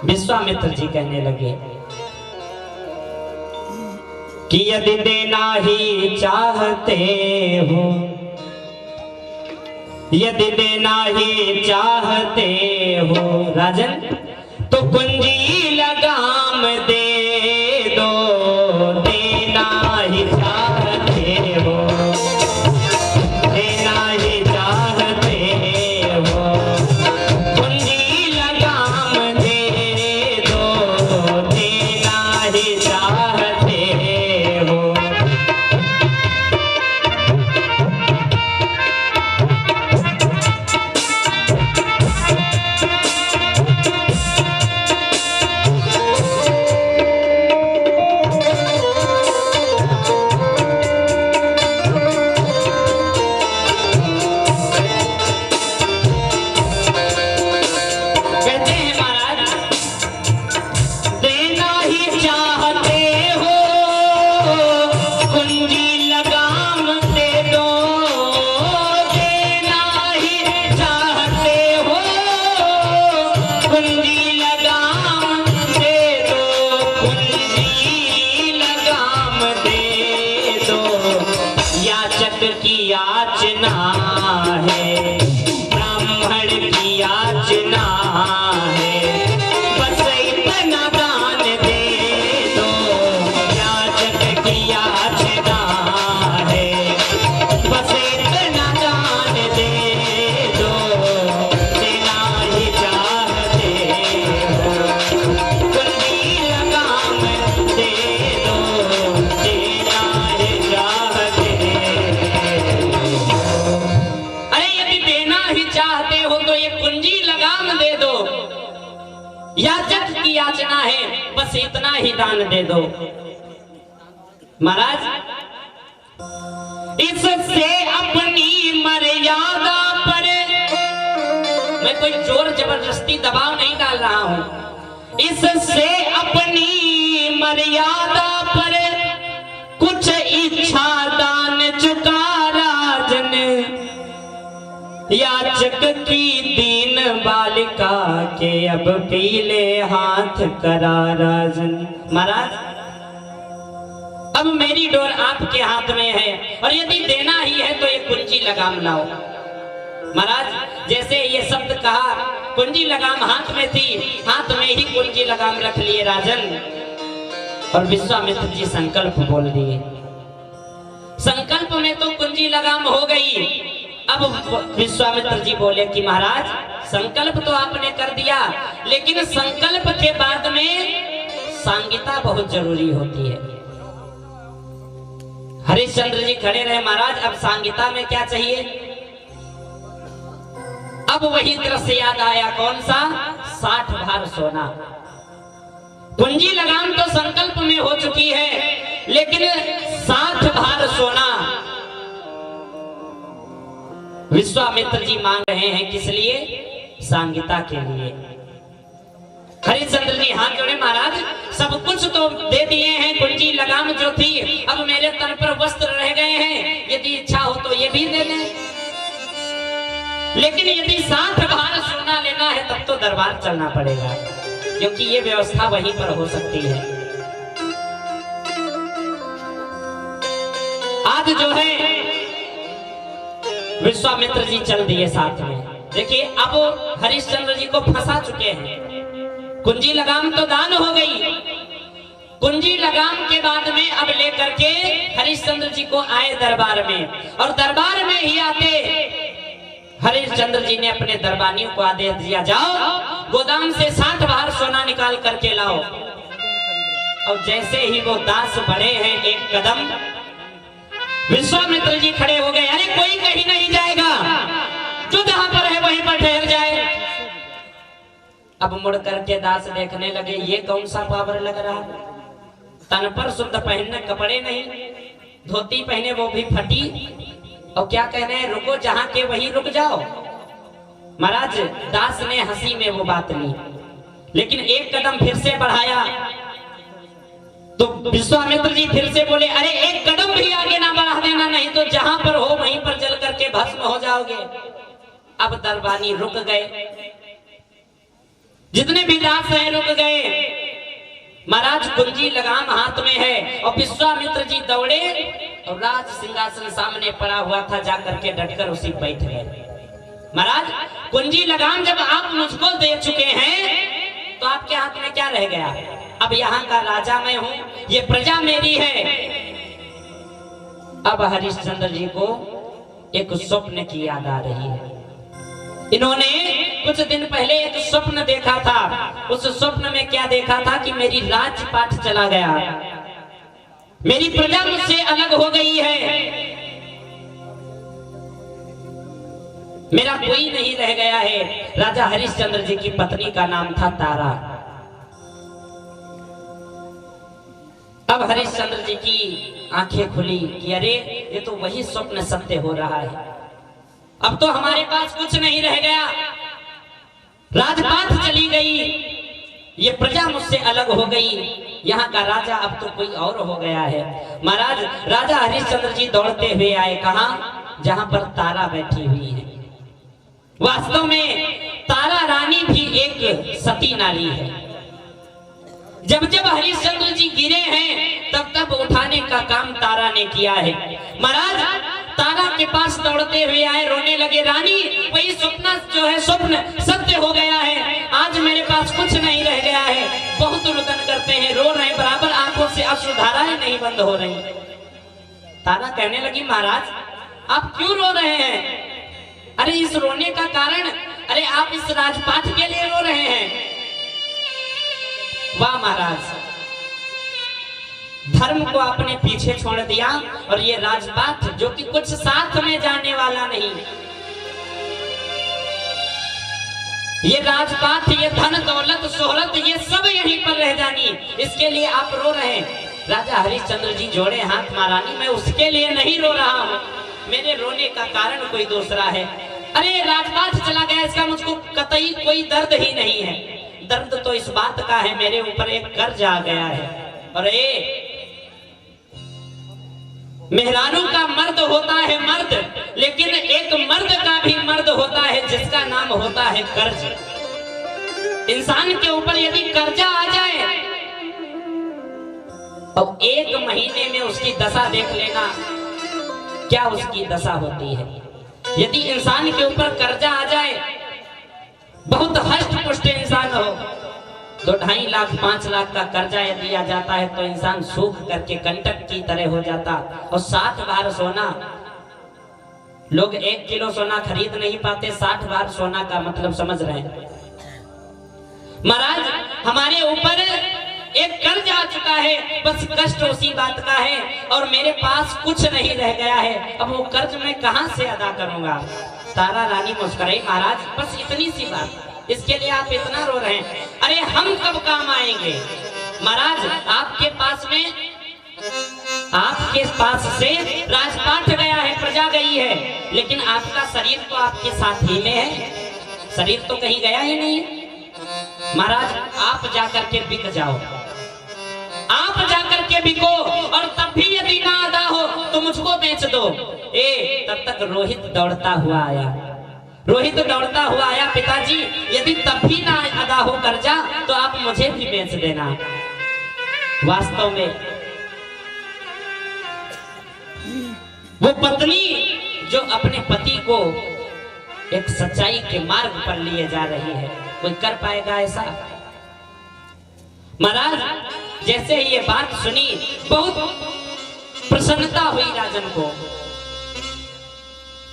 [SPEAKER 1] विश्वामित्र जी कहने लगे कि यदि देना ही चाहते हो, यदि देना ही चाहते हो राजन तो कुंजी लगाम दे दो, देना ही चाहते हो, देना ही चाहते हो, कुंजी लगाम दे दो, देना ही चाहते हो। याचना है बस इतना ही दान दे दो। महाराज इससे अपनी मर्यादा पर, मैं कोई जोर जबरदस्ती दबाव नहीं डाल रहा हूं, इससे अपनी मर्यादा पर कुछ इच्छा दान चुका राजन, याचक की दीन बालिका के अब पीले हाथ करा राजन। महाराज अब मेरी डोर आपके हाथ में है और यदि देना ही है तो ये कुंजी लगाम लाओ। महाराज जैसे ये शब्द कहा, कुंजी लगाम हाथ में थी, हाथ में ही कुंजी लगाम रख लिए राजन और विश्वामित्र जी संकल्प बोल दिए। संकल्प में तो कुंजी लगाम हो गई। अब विश्वामित्र जी बोले कि महाराज संकल्प तो आपने कर दिया, लेकिन संकल्प के बाद में सांगिता बहुत जरूरी होती है। हरिश्चंद्र जी खड़े रहे, महाराज अब सांगिता में क्या चाहिए? अब वही दृश्य याद आया, कौन सा? 60 भार सोना। कुंजी लगाम तो संकल्प में हो चुकी है, लेकिन 60 भार सोना विश्वामित्र जी मांग रहे हैं किस लिए? सांगीता के लिए। हरिश्चंद्र जी हाथ जोड़े, महाराज सब कुछ तो दे दिए हैं, कुंजी लगाम जो थी, अब मेरे तन पर वस्त्र रह गए हैं, यदि इच्छा हो तो ये भी दे दें, लेकिन यदि 60 भार सोना लेना है तब तो दरबार चलना पड़ेगा, क्योंकि ये व्यवस्था वहीं पर हो सकती है। आज जो है विश्वामित्र जी चल दिए साथ में। देखिए अब हरिश्चंद्र जी को फंसा चुके हैं। कुंजी लगाम तो दान हो गई, कुंजी लगाम के बाद में अब लेकर के हरिश्चंद्र जी को आए दरबार में, और दरबार में ही आते हरिश्चंद्र जी ने अपने दरबानियों को आदेश दिया, जाओ गोदाम से 60 भार सोना निकाल करके लाओ। और जैसे ही वो दास बढ़े हैं एक कदम, विश्वामित्र जी खड़े हो गए, अरे कोई कहीं नहीं जाएगा, जो जहां पर है वहीं पर ठहर जाए। अब मुड़ करके दास देखने लगे, ये कौन सा पावर लग रहा है, तन पर शुद्ध पहनने कपड़े नहीं, धोती पहने वो भी फटी, और क्या कहने हैं, रुको जहां के वहीं रुक जाओ। महाराज दास ने हंसी में वो बात ली, लेकिन एक कदम फिर से बढ़ाया तो विश्वामित्र जी फिर से बोले, अरे एक कदम भी आगे ना बढ़ा देना, नहीं तो जहां पर हो वहीं पर जल करके भस्म हो जाओगे। अब दरबानी रुक गए, जितने भी दास हैं रुक गए। महाराज कुंजी लगाम हाथ में है, और विश्वामित्र जी दौड़े और राज सिंहासन सामने पड़ा हुआ था, जाकर के डटकर उसी बैठ गए। महाराज कुंजी लगाम जब आप मुझको दे चुके हैं तो आपके हाथ में क्या रह गया? अब यहाँ का राजा मैं हूं, ये प्रजा मेरी है। अब हरिश्चंद्र जी को एक स्वप्न की याद आ रही है। इन्होंने कुछ दिन पहले एक स्वप्न देखा था। उस स्वप्न में क्या देखा था कि मेरी राजपाट चला गया, मेरी प्रजा मुझसे अलग हो गई है, मेरा कोई नहीं रह गया है। राजा हरिश्चंद्र जी की पत्नी का नाम था तारा। अब हरिश्चंद्र जी की आंखें खुली कि अरे ये तो वही स्वप्न सत्य हो रहा है, अब तो हमारे पास कुछ नहीं रह गया, राजपाट चली गई, ये प्रजा मुझसे अलग हो गई, यहाँ का राजा अब तो कोई और हो गया है। महाराज राजा हरिश्चंद्र जी दौड़ते हुए आए, कहा? जहां पर तारा बैठी हुई है। वास्तव में तारा रानी भी एक सती नारी है। जब जब हरिश्चंद्र जी गिरे हैं तब तब उठाने का काम तारा ने किया है। महाराज तारा के पास दौड़ते हुए आए, रोने लगे, रानी वही स्वप्न जो है स्वप्न सत्य हो गया है, आज मेरे पास कुछ नहीं रह गया है। बहुत रुदन करते हैं, रो रहे हैं, बराबर आंखों से अश्रुधाराएं नहीं बंद हो रही। तारा कहने लगी, महाराज आप क्यों रो रहे हैं? अरे इस रोने का कारण, अरे आप इस राजपाट के लिए रो रहे हैं। वाह महाराज, धर्म को आपने पीछे छोड़ दिया, और ये राजपाट जो कि कुछ साथ में जाने वाला नहीं, ये राजपाट, ये धन दौलत शोहरत, ये सब यहीं पर रह जानी, इसके लिए आप रो रहे हैं। राजा हरिश्चंद्र जी जोड़े हाथ, महारानी मैं उसके लिए नहीं रो रहा हूं, मेरे रोने का कारण कोई दूसरा है। अरे राजपाट चला गया, इसका मुझको कतई कोई दर्द ही नहीं है। दर्द तो इस बात का है, मेरे ऊपर एक कर्ज आ गया है। अरे मेहरारू का मर्द होता है मर्द, लेकिन एक मर्द का भी मर्द होता है जिसका नाम होता है कर्ज। इंसान के ऊपर यदि कर्जा आ जाए और 1 महीने में उसकी दशा देख लेना, क्या उसकी दशा होती है। यदि इंसान के ऊपर कर्जा आ जाए, बहुत हष्ट पुष्ट इंसान हो, तो 2.5 लाख 5 लाख का कर्जा यदि आ जाता है तो इंसान सूख करके कंटक की तरह हो जाता। और 60 भार सोना, लोग 1 किलो सोना खरीद नहीं पाते, 60 भार सोना का मतलब समझ रहे हैं। महाराज हमारे ऊपर एक कर्ज आ चुका है, बस कष्ट उसी बात का है, और मेरे पास कुछ नहीं रह गया है, अब वो कर्ज मैं कहां से अदा करूंगा। तारा रानी मुस्कुराई, महाराज बस इतनी सी बात, इसके लिए आप इतना रो रहे हैं, अरे हम कब काम आएंगे। महाराज आपके पास से राजपाट गया है, प्रजा गई गई है, लेकिन आपका शरीर तो आपके साथ ही में है, शरीर तो कहीं गया ही नहीं। महाराज आप जाकर के बिक जाओ, आप जाकर के बिको, और तब भी यदि ना अदा हो तो मुझको बेच दो। तब तक रोहित दौड़ता हुआ आया, रोहित दौड़ता हुआ आया, पिताजी यदि तब भी ना अदा हो कर्जा तो आप मुझे भी बेच देना। वास्तव में वो पत्नी जो अपने पति को एक सच्चाई के मार्ग पर लिए जा रही है, कोई कर पाएगा ऐसा? महाराज जैसे ही ये बात सुनी बहुत प्रसन्नता हुई राजन को,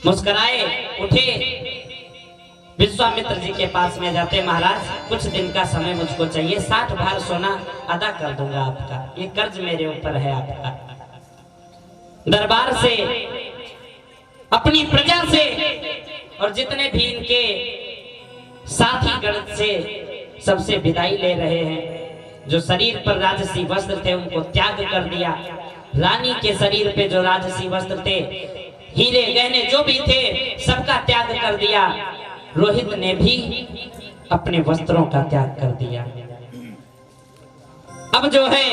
[SPEAKER 1] मुस्कुराए, उठे, विश्वामित्र जी के पास में जाते, महाराज कुछ दिन का समय मुझको चाहिए, 60 भार सोना अदा कर दूंगा आपका, ये कर्ज मेरे ऊपर है आपका। दरबार से, अपनी प्रजा से और जितने भी इनके साथी गण से सबसे विदाई ले रहे हैं। जो शरीर पर राजसी वस्त्र थे उनको त्याग कर दिया, रानी के शरीर पे जो राजसी वस्त्र थे, हीरे गहने जो भी थे, सबका त्याग कर दिया। रोहित ने भी अपने वस्त्रों का त्याग कर दिया। अब जो है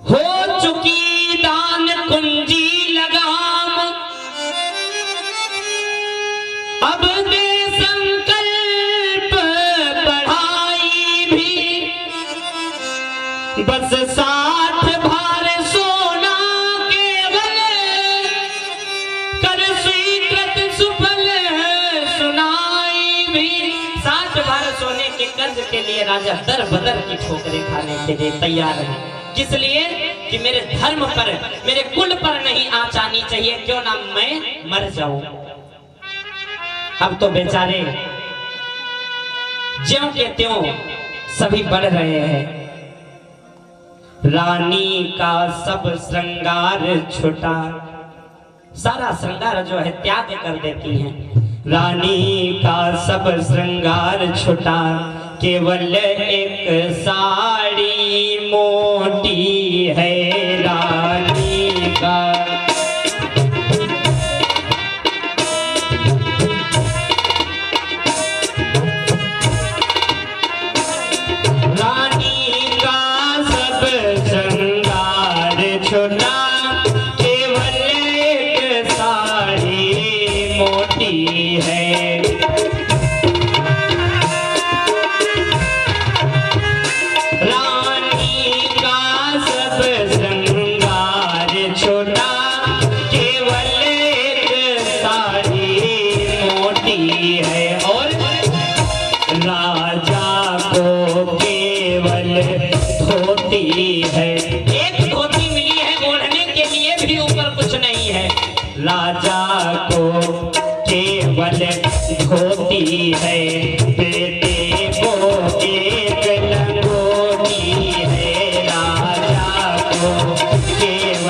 [SPEAKER 1] हो चुकी दान कुंजी लगाम, अब दे संकल्प बढ़ाई भी, बस 60 भार सोना केवल कर स्वीकृत सुफल सुनाई भी। 60 भार सोने के कर्ज के लिए राजा दर बदर की ठोकरें खाने के लिए तैयार है। किस लिए? कि मेरे धर्म पर, मेरे कुल पर नहीं आंच आनी चाहिए, क्यों ना मैं मर जाऊं। अब तो बेचारे ज्यों के त्यों सभी बढ़ रहे हैं। रानी का सब श्रृंगार छुटा, सारा श्रृंगार जो है त्याग कर देती हैं। रानी का सब श्रृंगार छुटा, केवल एक साड़ी मोटी है रानी का। रानी का सब श्रृंगार छुटा, केवल एक साड़ी मोटी है। राजा को केवल धोती है, बेटे को एक लंगोटी है। राजा को केवल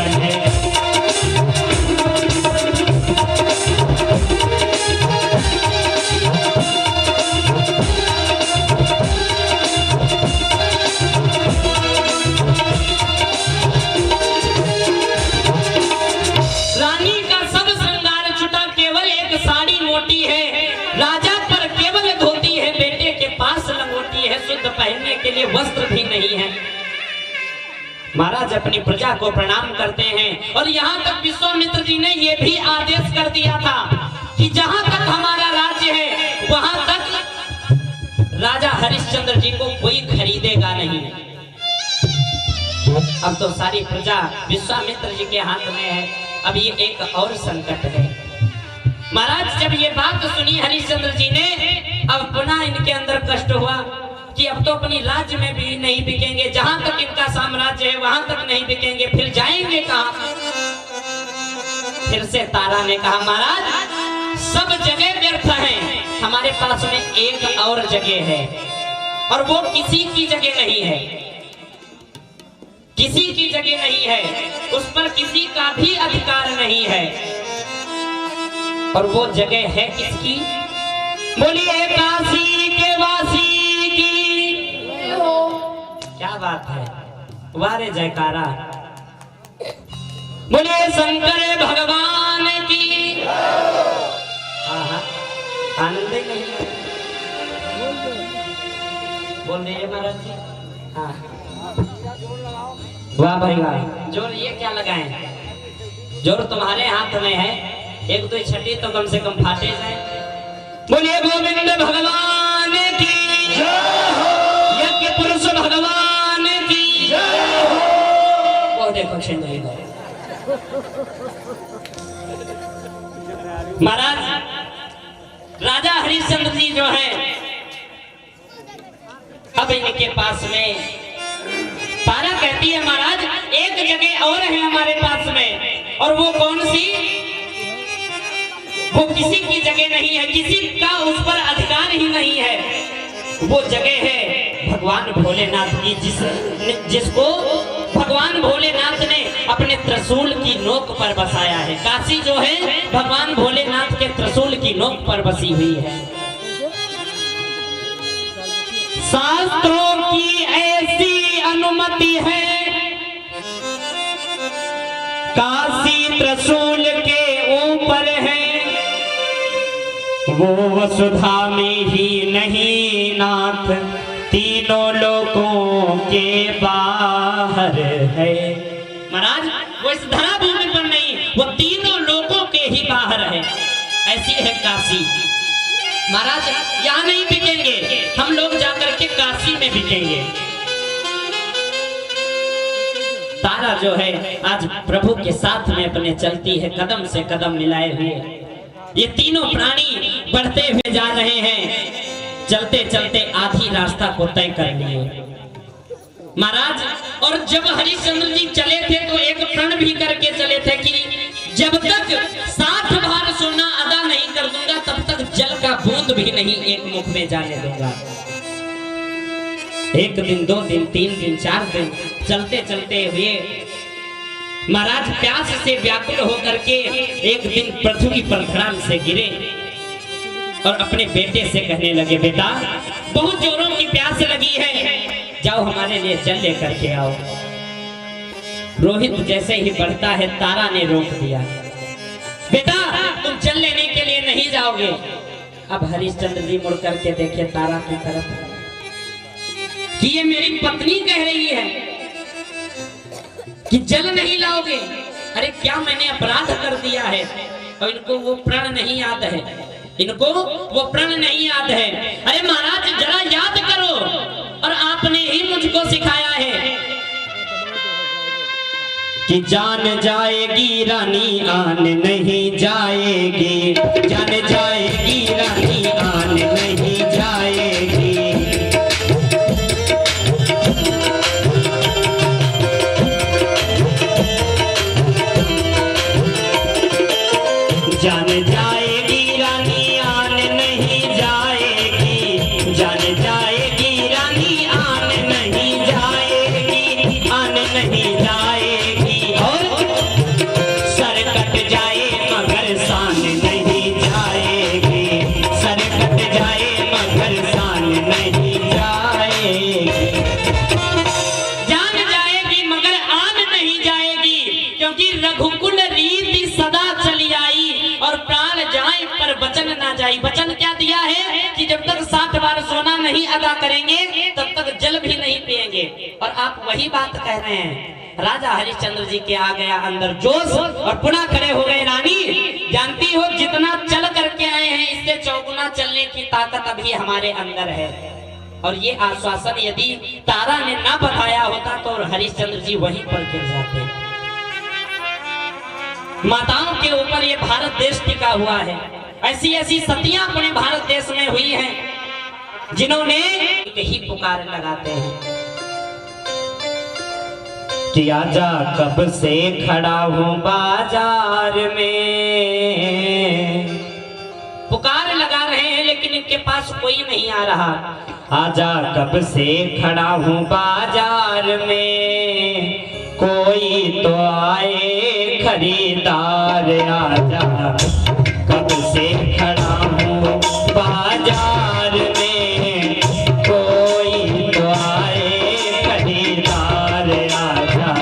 [SPEAKER 1] पहनने के लिए वस्त्र भी नहीं है। महाराज अपनी प्रजा को प्रणाम करते हैं, और यहाँ तक विश्वामित्र जी ने यह भी आदेश कर दिया था कि जहां तक हमारा राज्य है वहां तक राजा हरिश्चंद्र जी को कोई खरीदेगा नहीं। अब तो सारी प्रजा विश्वामित्र जी के हाथ में है। अब ये एक और संकट है। महाराज जब ये बात सुनी हरिश्चंद्र जी ने, अब पुनः इनके अंदर कष्ट हुआ कि अब तो अपनी राज्य में भी नहीं बिकेंगे, जहां तक इनका साम्राज्य है वहां तक नहीं बिकेंगे, फिर जाएंगे कहां? फिर से तारा ने कहा, महाराज सब जगह व्यर्थ है, हमारे पास में एक और जगह है, और वो किसी की जगह नहीं है, किसी की जगह नहीं है, उस पर किसी का भी अधिकार नहीं है। और वो जगह है किसकी? बोलिए काशी के वासी की। क्या बात है, वारे जयकारा। बोले शंकर भगवान की। आनंद नहीं बोल रही है महाराज जी। हाँ वाह भाई वाह, जोर ये क्या लगाए, जोर तुम्हारे हाथ में है, एक दो छठी तो कम से कम फाटे जाए। बोलिए गोविंद भगवान की जय हो, यज्ञ पुरुष भगवान की जय हो। वो देखो छिंदरी गए महाराज। राजा हरिश्चंद्र जी जो है, अब इनके पास में तारा कहती है महाराज एक जगह और है हमारे पास में, और वो कौन सी, वो किसी की जगह नहीं है, किसी का उस पर अधिकार ही नहीं है। वो जगह है भगवान भोलेनाथ की, जिसको भगवान भोलेनाथ ने अपने त्रिशूल की नोक पर बसाया है। काशी जो है भगवान भोलेनाथ के त्रिशूल की नोक पर बसी हुई है। शास्त्रों की ऐसी अनुमति है, काशी त्रिशूल के ऊपर है, वो वसुधा में ही नहीं नाथ, तीनों लोकों के बाहर है। महाराज वो इस धरा भूमि पर नहीं, वो तीनों लोकों के ही बाहर है। ऐसी है काशी। महाराज यहाँ नहीं बिकेंगे, हम लोग जाकर के काशी में बिकेंगे। तारा जो है आज प्रभु के साथ में अपने चलती है, कदम से कदम मिलाए हुए। ये तीनों प्राणी बढ़ते हुए जा रहे हैं, चलते चलते आधी रास्ता को तय कर लिए महाराज। और जब हरिश्चंद्र जी चले थे तो एक प्रण भी करके चले थे कि जब तक 60 भार सोना अदा नहीं कर दूंगा तब तक जल का बूंद भी नहीं एक मुख में जाने दूंगा। एक दिन, 2 दिन, 3 दिन, 4 दिन चलते चलते हुए महाराज प्यास से व्याकुल होकर के एक दिन पृथ्वी पर धड़ाम से गिरे और अपने बेटे से कहने लगे, बेटा बहुत जोरों की प्यास लगी है, जाओ हमारे लिए जल लेकर के आओ। रोहित जैसे ही बढ़ता है तारा ने रोक दिया, बेटा तुम जल लेने के लिए नहीं जाओगे। अब हरिश्चंद्र जी मुड़ करके देखे तारा की तरफ कि ये मेरी पत्नी कह रही है कि जल नहीं लाओगे। अरे क्या मैंने अपराध कर दिया है? और इनको वो प्रण नहीं याद है, इनको वो प्रण नहीं याद है। अरे महाराज जरा याद करो, और आपने ही मुझको सिखाया है कि जान जाएगी रानी आन नहीं जाएगी, जान जाएगी रानी आन नहीं जाएगी। जान जाएगी रानी आन नहीं जाएगी, जान जाएगी रानी आन नहीं जाएगी, आन नहीं जाएगी। और सर कट जाए मगर शान नहीं जाएगी, सर कट जाए मगर शान नहीं जाएगी। जान जाएगी मगर आन नहीं जाएगी, क्योंकि रघुकुल रीति सदा चली आई और प्राण जाए पर वचन ना जाए। वचन क्या दिया है कि जब तक 60 बार सोना नहीं अदा करेंगे तब तक जल भी नहीं पिएंगे। और आप वही बात कह रहे हैं। राजा हरिश्चंद्र जी के आ गया अंदर जोश और पुनः खड़े हो गए। रानी जानती हो जितना चल करके आए हैं इससे चौगुना चलने की ताकत अभी हमारे अंदर है। और ये आश्वासन यदि तारा ने ना बताया होता तो हरिश्चंद्र जी वहीं पर गिर जाते। माताओं के ऊपर ये भारत देश टिका हुआ है। ऐसी ऐसी सतियां अपने भारत देश में हुई हैं जिन्होंने यही पुकार लगाते हैं कि आजा कब से खड़ा हूं बाजार में। पुकार लगा रहे हैं लेकिन इनके पास कोई नहीं आ रहा। आजा कब से खड़ा हूं बाजार में, कोई तो आए खरीदार। आजा कब से खड़ा हूँ बाजार में, कोई तो आए खरीदार। आजा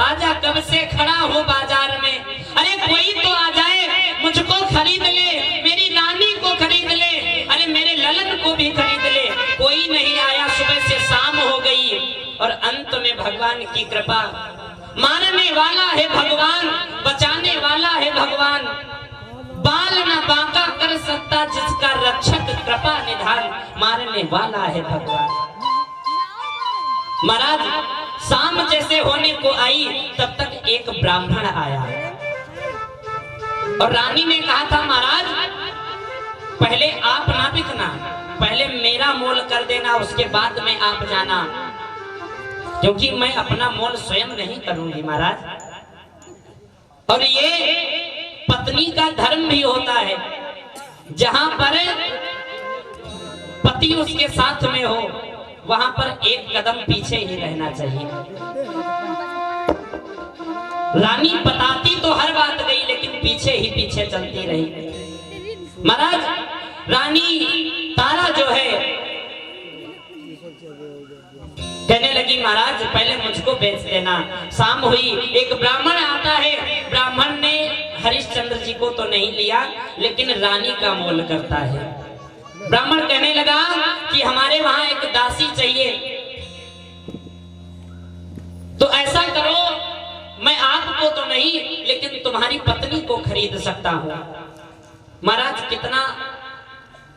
[SPEAKER 1] आजा कब से खड़ा हूँ बाजार में, अरे कोई तो आ जाए मुझको खरीद ले, मेरी रानी को खरीद ले, अरे मेरे ललन को भी खरीद ले। कोई नहीं आया, सुबह से शाम हो गई और अंत में भगवान की कृपा, मारने वाला है भगवान, बचाने वाला है भगवान, बाल ना बांका कर सकता जिसका रक्षक कृपा निधान, मारने वाला है भगवान। महाराज शाम जैसे होने को आई तब तक एक ब्राह्मण आया और रानी ने कहा था महाराज पहले आप ना बिकना, पहले मेरा मोल कर देना, उसके बाद में आप जाना, क्योंकि मैं अपना मोल स्वयं नहीं करूंगी महाराज। और ये पत्नी का धर्म भी होता है, जहां पर पति उसके साथ में हो वहां पर एक कदम पीछे ही रहना चाहिए। रानी बताती तो हर बात गई लेकिन पीछे ही पीछे चलती रही। महाराज रानी तारा जो है कहने लगी महाराज पहले मुझको बेच देना। शाम हुई, एक ब्राह्मण आता है, ब्राह्मण ने हरिश्चंद्र जी को तो नहीं लिया लेकिन रानी का मोल करता है। ब्राह्मण कहने लगा कि हमारे वहां एक दासी चाहिए, तो ऐसा करो मैं आपको तो नहीं लेकिन तुम्हारी पत्नी को खरीद सकता हूं। महाराज कितना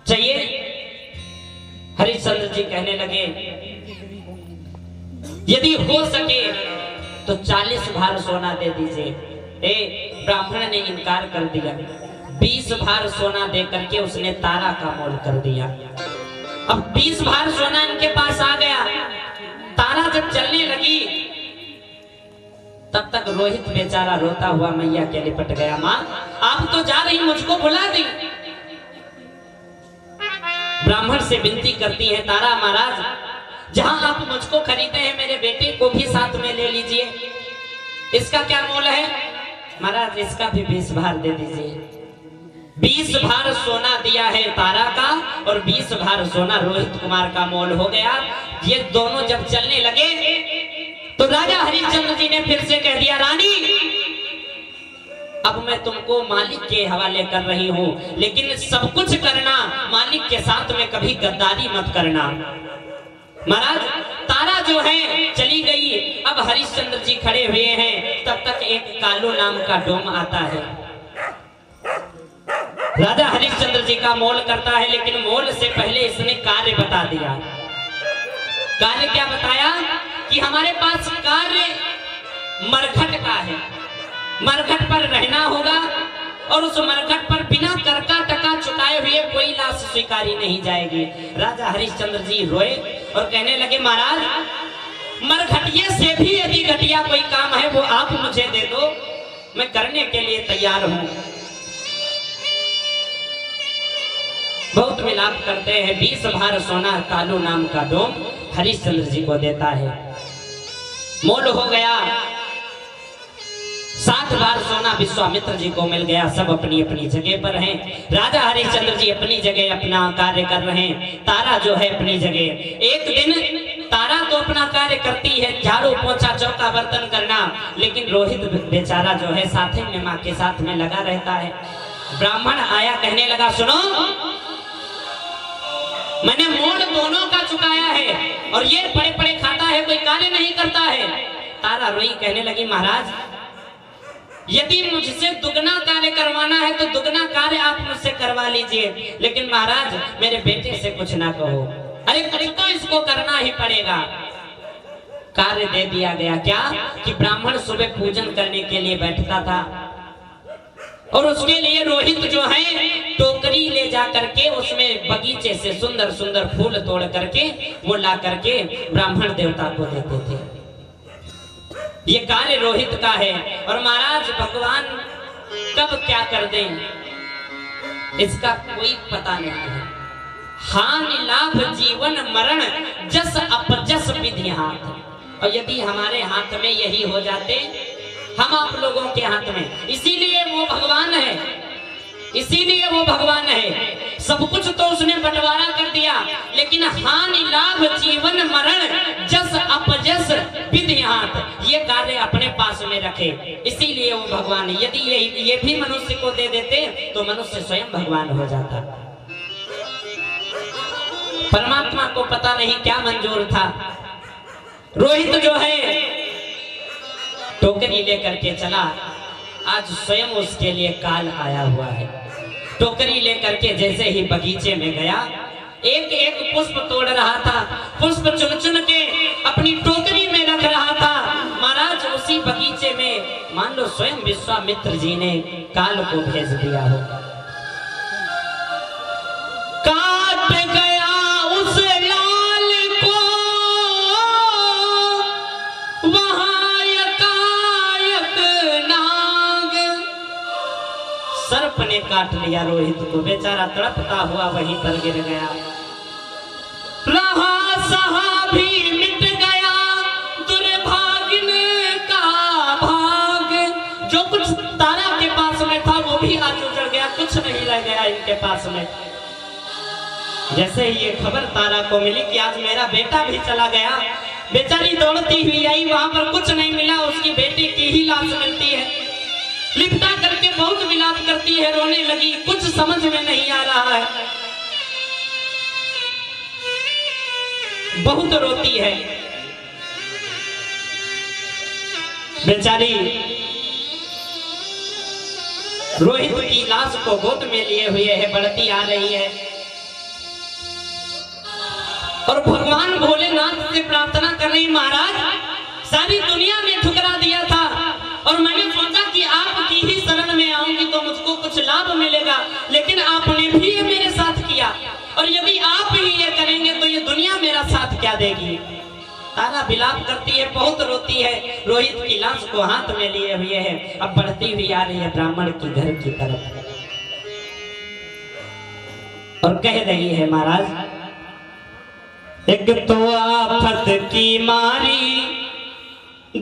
[SPEAKER 1] चाहिए? हरिश्चंद्र जी कहने लगे यदि हो सके तो 40 भार सोना दे दीजिए। ब्राह्मण ने इनकार कर दिया। 20 भार सोना दे करके उसने तारा का मोल कर दिया। अब 20 भार सोना इनके पास आ गया। तारा जब चलने लगी तब तक रोहित बेचारा रोता हुआ मैया के लिपट गया। माँ आप तो जा रही, मुझको बुला दी। ब्राह्मण से विनती करती है तारा महाराज जहां आप मुझको खरीदे हैं मेरे बेटे को भी साथ में ले लीजिए। इसका क्या मोल है? महाराज इसका भी 20 भार दे दीजिए। 20 भार सोना दिया है तारा का और 20 भार सोना रोहित कुमार का मोल हो गया। ये दोनों जब चलने लगे तो राजा हरिश्चंद्र जी ने फिर से कह दिया रानी अब मैं तुमको मालिक के हवाले कर रही हूं, लेकिन सब कुछ करना मालिक के साथ में कभी गद्दारी मत करना। महाराज तारा जो है चली गई। अब हरिश्चंद्र जी खड़े हुए हैं, तब तक एक कालू नाम का डोम आता है। राजा हरिश्चंद्र जी का मोल करता है लेकिन मोल से पहले इसने कार्य बता दिया। कार्य क्या बताया कि हमारे पास कार्य मरघट का है, मरघट पर रहना होगा और उस मरघट पर बिना करका टका चुकाए हुए कोई लाश स्वीकारी नहीं जाएगी। राजा हरिश्चंद्र जी रोए और कहने लगे महाराज मरघटिये से भी यदि घटिया कोई काम है वो आप मुझे दे दो, मैं करने के लिए तैयार हूं। बहुत विलाप करते हैं। 20 भार सोना कालू नाम का डोम हरिश्चंद्र जी को देता है। मोल हो गया। 7 बार सोना विश्वामित्र जी को मिल गया। सब अपनी अपनी जगह पर हैं। राजा हरिश्चंद्र जी अपनी जगह अपना कार्य कर रहे हैं, तारा जो है अपनी जगह। एक दिन तारा तो अपना कार्य करती है, झाड़ू पोछा चौका बर्तन करना, लेकिन रोहित बेचारा जो है साथे में माँ के साथ में लगा रहता है। ब्राह्मण आया, कहने लगा सुनो मैंने मोल दोनों का चुकाया है और ये पड़े पड़े खाता है, कोई कार्य नहीं करता है। तारा रोई, कहने लगी महाराज यदि मुझसे दुगना कार्य करवाना है तो दुगना कार्य आप मुझसे करवा लीजिए, लेकिन महाराज मेरे बेटे से कुछ ना कहो। अरे तो इसको करना ही पड़ेगा। कार्य दे दिया गया। क्या कि ब्राह्मण सुबह पूजन करने के लिए बैठता था और उसके लिए रोहित जो है टोकरी ले जा करके उसमें बगीचे से सुंदर सुंदर फूल तोड़ करके वो ला करके ब्राह्मण देवता को देते थे। ये कार्य रोहित का है और महाराज भगवान कब क्या कर दें इसका कोई पता नहीं है। हानि लाभ जीवन मरण जस अपजस विधि हाथ। और यदि हमारे हाथ में यही हो जाते, हम आप लोगों के हाथ में, इसीलिए वो भगवान है, इसीलिए वो भगवान है। सब कुछ तो उसने बंटवारा कर दिया, लेकिन हानि लाभ जीवन मरण जस अपजस विधि हाथ ये कार्य अपने पास में रखे। इसीलिए वो भगवान, यदि ये भी मनुष्य को दे देते तो मनुष्य स्वयं भगवान हो जाता। परमात्मा को पता नहीं क्या मंजूर था। रोहित जो है टोकरी लेकर के चला, आज स्वयं उसके लिए काल आया हुआ है। टोकरी लेकर के जैसे ही बगीचे में गया, एक एक पुष्प तोड़ रहा था, पुष्प चुन चुन के अपनी टोकरी में रख रहा था। महाराज उसी बगीचे में मान लो स्वयं विश्वामित्र जी ने काल को भेज दिया हो। काट गया उस लाल को वहां यकायक नाग, सर्प ने काट लिया रोहित को, बेचारा तड़पता हुआ वहीं पर गिर गया। रहा सहा भी मिट गया दुर्भाग्य का भाग, जो कुछ तारा के पास में था वो भी आज उजड़ गया, कुछ नहीं रह गया इनके पास में। जैसे ही ये खबर तारा को मिली कि आज मेरा बेटा भी चला गया, बेचारी दौड़ती हुई आई, वहां पर कुछ नहीं मिला, उसकी बेटी की ही लाश मिलती है। लिपटा करके बहुत विलाप करती है, रोने लगी, कुछ समझ में नहीं आ रहा है, बहुत रोती है बेचारी। रोहित की लाश को गोद में लिए हुए है, बढ़ती आ रही है और भगवान भोलेनाथ से प्रार्थना कर रही, महाराज सारी दुनिया ने ठुकरा दिया था और मैंने सोचा कि आपकी ही शरण में आऊंगी तो मुझको कुछ लाभ मिलेगा, लेकिन आपने भी ये मेरे साथ किया, और यदि आप ही ये करेंगे तो ये दुनिया मेरा साथ क्या देगी। तारा विलाप करती है, बहुत रोती है, रोहित की लाश को हाथ में लिए हुए है, अब बढ़ती हुई आ रही है ब्राह्मण की घर की तरफ और कह रही है, महाराज एक तो आफत की मारी,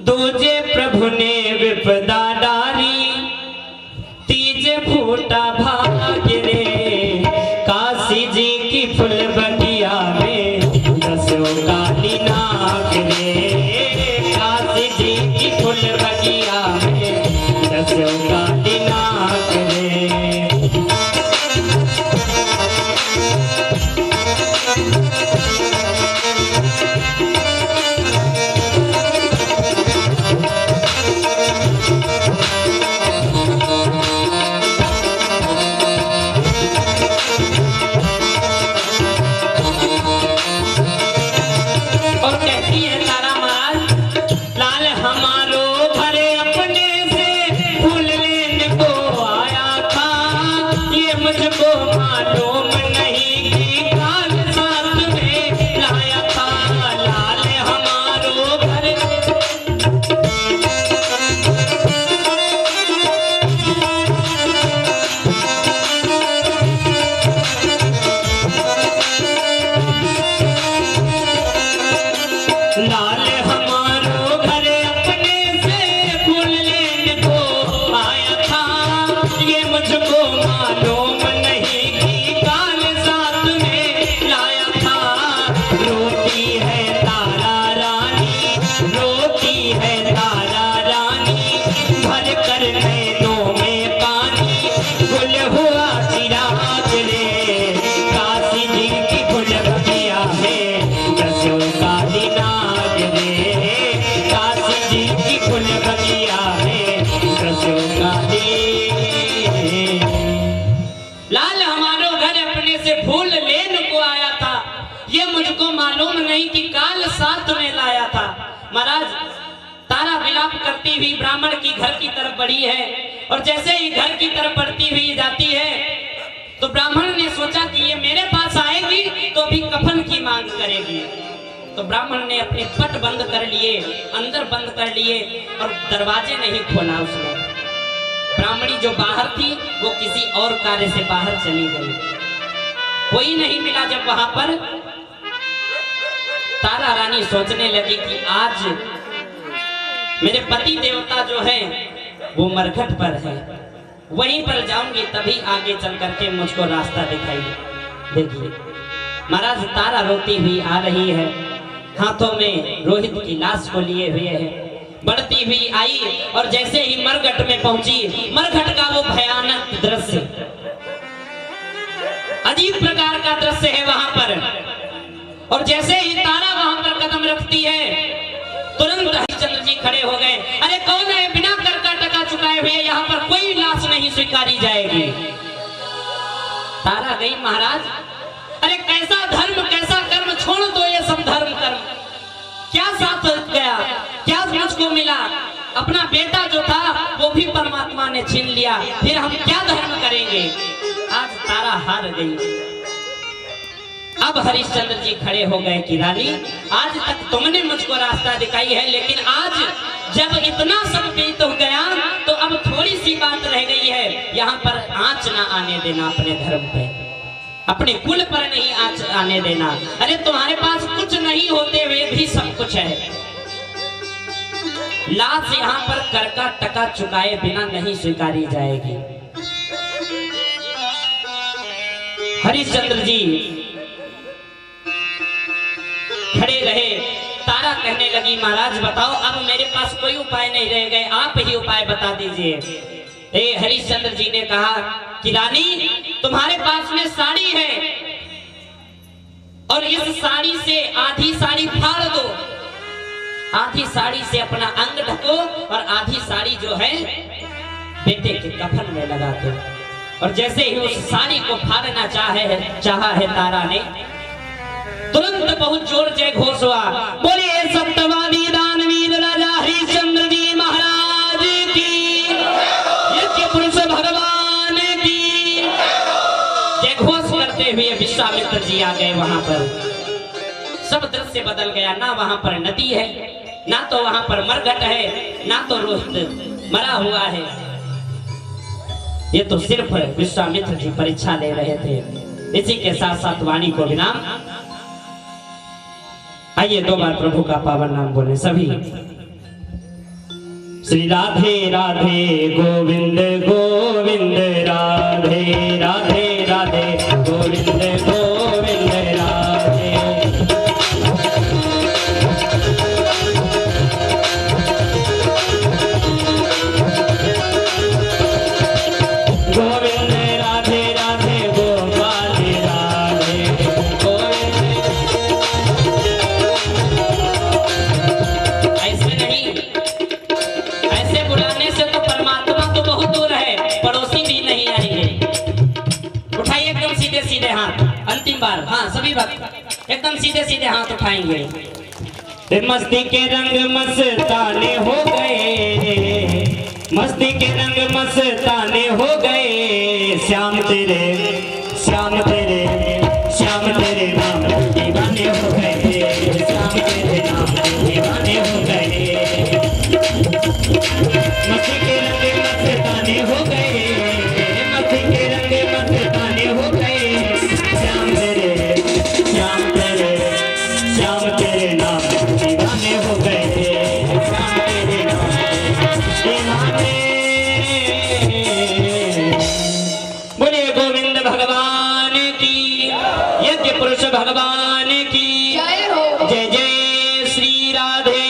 [SPEAKER 1] दूजे प्रभु ने विपदा डारी, तीजे फूटा भाग्य रे, काशी जी की फुल बगिया में दसों काली नाग रे, काशी जी की फुल बगिया में दसों काली नाग रे। लाल हमारो घर अपने से फूल लेने को आया था, ये मुझको मालूम नहीं कि काल साथ में लाया था। महाराज तारा विलाप करती हुई ब्राह्मण की घर की तरफ बढ़ी है और जैसे ही घर की तरफ बढ़ती हुई जाती है तो ब्राह्मण ने सोचा कि ये मेरे पास आएगी तो भी कफन की मांग करेगी। तो ब्राह्मण ने अपने पट बंद कर लिए, अंदर बंद कर लिए और दरवाजे नहीं खोला उसने। ब्राह्मणी जो बाहर थी वो किसी और कार्य से बाहर चली गई, कोई नहीं मिला। जब वहां पर तारा रानी सोचने लगी कि आज मेरे पति देवता जो है वो मरघट पर है, वहीं पर जाऊंगी तभी आगे चल करके मुझको रास्ता दिखाई। देखिए महाराज तारा रोती हुई आ रही है, हाथों में रोहित की लाश को लिए हुए है, बढ़ती हुई आई और जैसे ही मरघट में पहुंची, मरघट का वो भयानक दृश्य, अजीब प्रकार का दृश्य है वहां पर। और जैसे ही तारा वहां पर कदम रखती है, तुरंत हरिश्चंद्र जी खड़े हो गए। अरे कौन है, बिना कर का टका चुकाए हुए यहाँ पर कोई लाश नहीं स्वीकारी जाएगी। तारा गई महाराज, अरे कैसा धर्म कैसा कर्म, छोड़ दो ये सब धर्म कर्म, क्या साथ गया, क्या मुझको मिला, अपना बेटा जो था वो भी परमात्मा ने छीन लिया, फिर हम क्या धर्म करेंगे। आज तारा हार गई। अब हरिश्चंद्र जी खड़े हो गए कि रानी, आज तक तुमने मुझको रास्ता दिखाई है, लेकिन आज जब इतना सब बीत हो गया तो अब थोड़ी सी बात रह गई है, यहाँ पर आंच ना आने देना, अपने धर्म पे, अपने कुल पर नहीं आंच आने देना। अरे तुम्हारे पास कुछ नहीं होते हुए भी सब कुछ है। लाश यहाँ पर कर का टका चुकाए बिना नहीं स्वीकारी जाएगी। हरिश्चंद्र जी खड़े रहे। तारा कहने लगी, महाराज बताओ, अब मेरे पास कोई उपाय नहीं रह गए, आप ही उपाय बता दीजिए। हरिश्चंद्र जी ने कहा कि रानी तुम्हारे पास में साड़ी है और इस साड़ी से आधी साड़ी फाड़ दो, आधी साड़ी से अपना अंग ढको और आधी साड़ी जो है बेटे के कफन में लगा दो। और जैसे ही उस साड़ी को फाड़ना चाहा है तारा ने, तुरंत बहुत जोर जय घोष हुआ, बोलिए सत्यवादी दानवीर राजा हरिश्चंद्र जी महाराज की, यज्ञ पुरुष भगवान की। जय घोष करते हुए विश्वामित्र जी आ गए। वहां पर सब दृश्य बदल गया, ना वहां पर नदी है, ना तो वहां पर मरघट है, ना तो रोहित मरा हुआ है। ये तो सिर्फ विश्वामित्र जी परीक्षा ले रहे थे। इसी के साथ साथ वाणी को विराम। आइए 2 बार प्रभु का पावन नाम बोले सभी। श्री राधे राधे गोविंद गोविंद, राधे राधे राधे गोविंद गोविंद राधे। गोविंद राधे राधे गोपाल राधे गोविंद। ऐसे नहीं, ऐसे बुलाने से तो परमात्मा तो बहुत दूर है, पड़ोसी भी नहीं आएंगे। उठाइए एकदम सीधे सीधे हाथ, अंतिम बार, हाँ सभी बात एकदम सीधे सीधे हाथ उठाएंगे। मस्ती के रंग मस्ताने हो गए, मस्ती के रंग मस्ताने हो गए, श्याम तेरे श्याम तेरे श्याम तेरे नाम दीवाने हो गए, श्याम तेरे नाम दीवाने हो गए। मस्ती के रंग मस्ताने हो गए, मस्ती के रंग मस्ताने हो गए, श्याम तेरे श्याम तेरे श्याम तेरे नाम दीवाने हो गए, श्याम तेरे नाम दीवाने। बोलिए गोविंद भगवान की, यज्ञ पुरुष भगवान की जय हो। जय जय श्री राधे,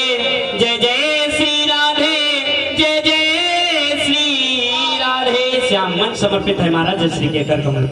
[SPEAKER 1] जय जय श्री राधे, जय जय श्री राधे। श्याम मन समर्पित है महाराज श्री के कर कमल।